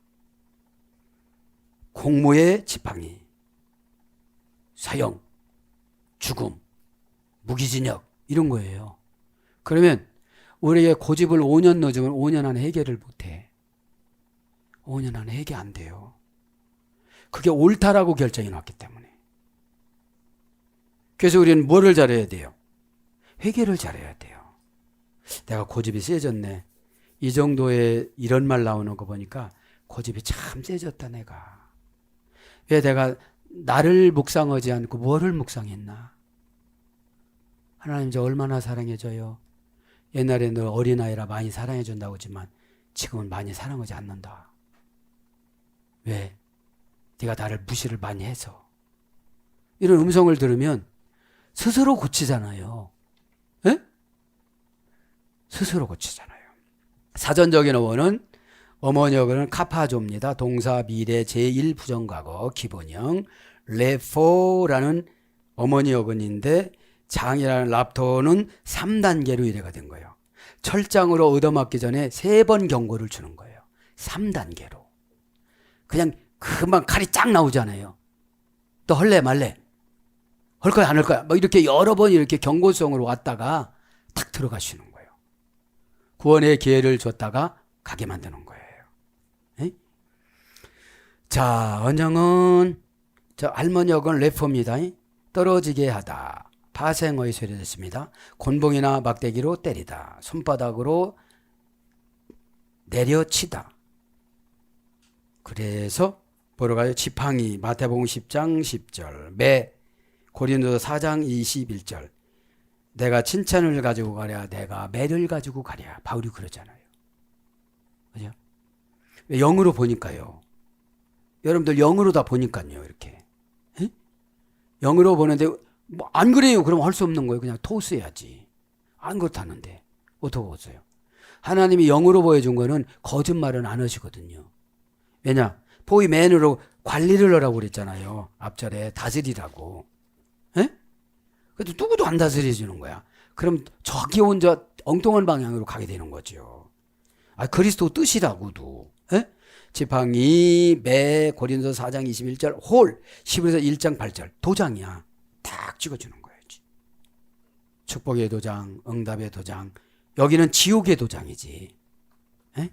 공무의 지팡이. 사형, 죽음, 무기징역 이런 거예요. 그러면 우리에게 고집을 5년 넣어주면 5년 안에 해결을 못해. 5년 안에 해결 안 돼요. 그게 옳다라고 결정해 놨기 때문에. 그래서 우리는 뭐를 잘해야 돼요? 회개를 잘해야 돼요. 내가 고집이 세졌네. 이 정도의 이런 말 나오는 거 보니까 고집이 참 세졌다 내가. 왜 내가 나를 묵상하지 않고 뭐를 묵상했나? 하나님 저 얼마나 사랑해줘요. 옛날에는 어린아이라 많이 사랑해준다고 하지만 지금은 많이 사랑하지 않는다. 왜? 네가 나를 무시를 많이 해서. 이런 음성을 들으면 스스로 고치잖아요. 에? 스스로 고치잖아요. 사전적인 어원은 어머니 어근은 카파조입니다. 동사 미래 제1부정과거 기본형 레포라는 어머니 어근인데 장이라는 랍토는 3단계로 이래가 된 거예요. 철장으로 얻어맞기 전에 3번 경고를 주는 거예요. 3단계로. 그냥 금방 칼이 쫙 나오잖아요. 또 할래 말래? 할 거야 안 할 거야? 뭐 이렇게 여러 번 이렇게 경고성으로 왔다가 탁 들어가시는 거예요. 구원의 기회를 줬다가 가게 만드는 거예요. 에? 자, 언정은 저 할머니 어근 레포입니다. 떨어지게 하다. 파생어의 소리 됐습니다. 곤봉이나 막대기로 때리다. 손바닥으로 내려치다. 그래서 보러 가요. 지팡이 마태복음 10장 10절 매 고린도서 4장 21절 내가 칭찬을 가지고 가랴 내가 매를 가지고 가랴 바울이 그러잖아요. 그죠? 영으로 보니까요. 여러분들 영으로 다 보니까요. 이렇게 에? 영으로 보는데 뭐 안 그래요. 그럼 할 수 없는 거예요. 그냥 토스해야지. 안 그렇다는데 어떻게 보세요? 하나님이 영으로 보여준 거는 거짓말은 안 하시거든요. 왜냐? 보이맨으로 관리를 하라고 그랬잖아요. 앞절에 다스리라고. 에? 그래도 누구도 안 다스려주는 거야. 그럼 저기 혼자 엉뚱한 방향으로 가게 되는 거죠. 아, 그리스도 뜻이라고도. 에? 지팡이, 매, 고린도서 4장 21절, 홀, 히브리서 1장 8절, 도장이야. 딱 찍어주는 거예요. 축복의 도장, 응답의 도장. 여기는 지옥의 도장이지. 에?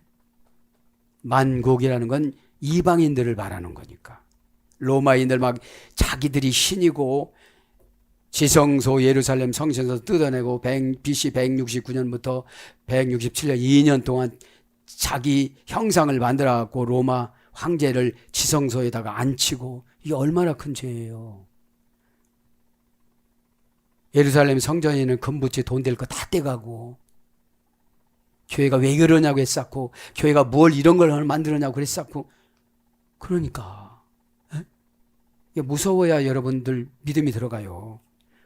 만국이라는 건 이방인들을 말하는 거니까. 로마인들 막 자기들이 신이고 지성소 예루살렘 성신에서 뜯어내고 BC 169년부터 167년 2년 동안 자기 형상을 만들어갖고 로마 황제를 지성소에다가 앉히고 이게 얼마나 큰 죄예요. 예루살렘 성전에 있는 금붙이 돈 될 거 다 떼가고 교회가 왜 그러냐고 했었고 교회가 뭘 이런 걸 만들었냐고 그랬었고 그러니까 이게 무서워야 여러분들 믿음이 들어가요.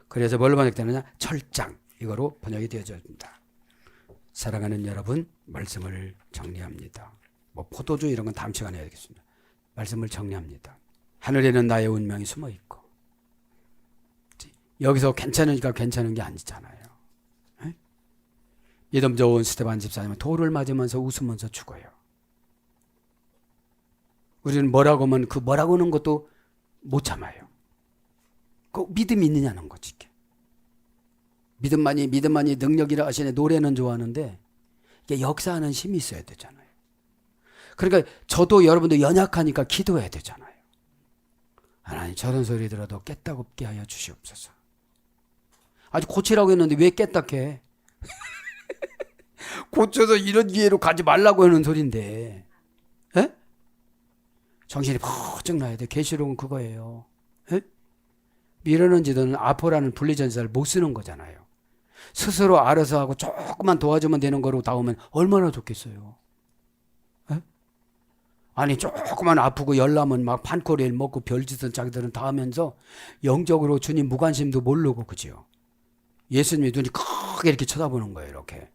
그래서 뭘로 번역되느냐? 철장 이거로 번역이 되어집니다. 사랑하는 여러분, 말씀을 정리합니다. 뭐 포도주 이런 건 다음 시간에 해야겠습니다. 말씀을 정리합니다. 하늘에는 나의 운명이 숨어 있고 여기서 괜찮으니까 괜찮은 게 아니잖아요. 에? 믿음 좋은 스테반 집사님은 돌을 맞으면서 웃으면서 죽어요. 우리는 뭐라고 하면 그 뭐라고 하는 것도 못 참아요. 그 믿음이 있느냐는 거지. 믿음만이 능력이라 하시네. 노래는 좋아하는데 이게 역사하는 힘이 있어야 되잖아요. 그러니까 저도 여러분도 연약하니까 기도해야 되잖아요. 하나님 저런 소리 들어도 깨닫게 하여 주시옵소서. 아직 고치라고 했는데 왜 깨닫게 고쳐서 이런 기회로 가지 말라고 하는 소린데. 에? 정신이 번쩍 나야 돼. 계시록은 그거예요. 에? 미르는 지도는 아포라는 분리전사를 못 쓰는 거잖아요. 스스로 알아서 하고 조금만 도와주면 되는 거로 나오면 얼마나 좋겠어요. 에? 아니 조금만 아프고 열나면 막 판코리를 먹고 별짓은 자기들은 다 하면서 영적으로 주님 무관심도 모르고 그죠. 예수님이 눈이 크게 이렇게 쳐다보는 거예요. 이렇게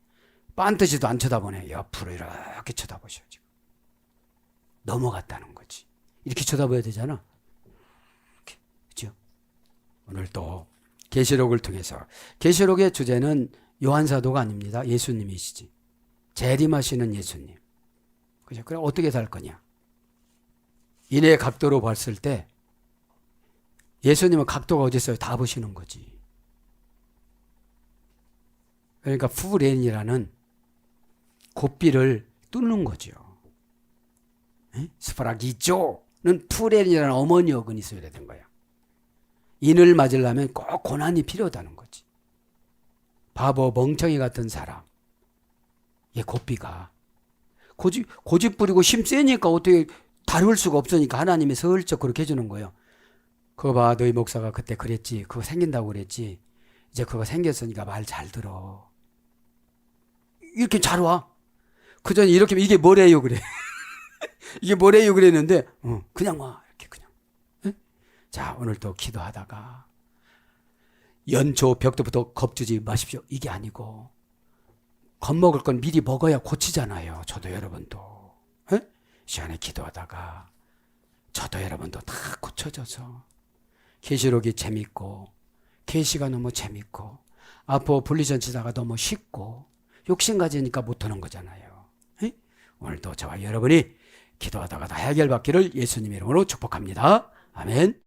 빤듯이도 안 쳐다보네. 옆으로 이렇게 쳐다보셔. 지금 넘어갔다는 거지. 이렇게 쳐다봐야 되잖아. 그죠? 오늘 또 계시록을 통해서 계시록의 주제는 요한 사도가 아닙니다. 예수님이시지. 재림하시는 예수님. 그죠? 그럼 어떻게 살 거냐? 인의 각도로 봤을 때 예수님은 각도가 어디 있어요? 다 보시는 거지. 그러니까 푸렌이라는 곱비를 뚫는 거죠. 스파라기조는 푸렌이라는 어머니 어근이 있어야 되는 거야. 인을 맞으려면 꼭 고난이 필요하다는 거지. 바보 멍청이 같은 사람, 얘 곱비가 고집 부리고 힘 세니까 어떻게 다룰 수가 없으니까 하나님이 슬쩍 그렇게 해주는 거예요. 그거 봐, 너희 목사가 그때 그랬지. 그거 생긴다고 그랬지. 이제 그거 생겼으니까 말 잘 들어. 이렇게 잘 와. 그전 이렇게 이게 뭐래요 그래. 이게 뭐래요 그랬는데 그냥 와. 이렇게 그냥. 에? 자, 오늘 또 기도하다가 연초 벽도부터 겁주지 마십시오. 이게 아니고 겁먹을 건 미리 먹어야 고치잖아요. 저도 여러분도. 에? 시간에 기도하다가 저도 여러분도 다 고쳐져서 계시록이 재밌고 계시가 너무 재밌고 아포 분리전치다가 너무 쉽고 욕심 가지니까 못하는 거잖아요. 에? 오늘도 저와 여러분이 기도하다가 다 해결받기를 예수님 이름으로 축복합니다. 아멘.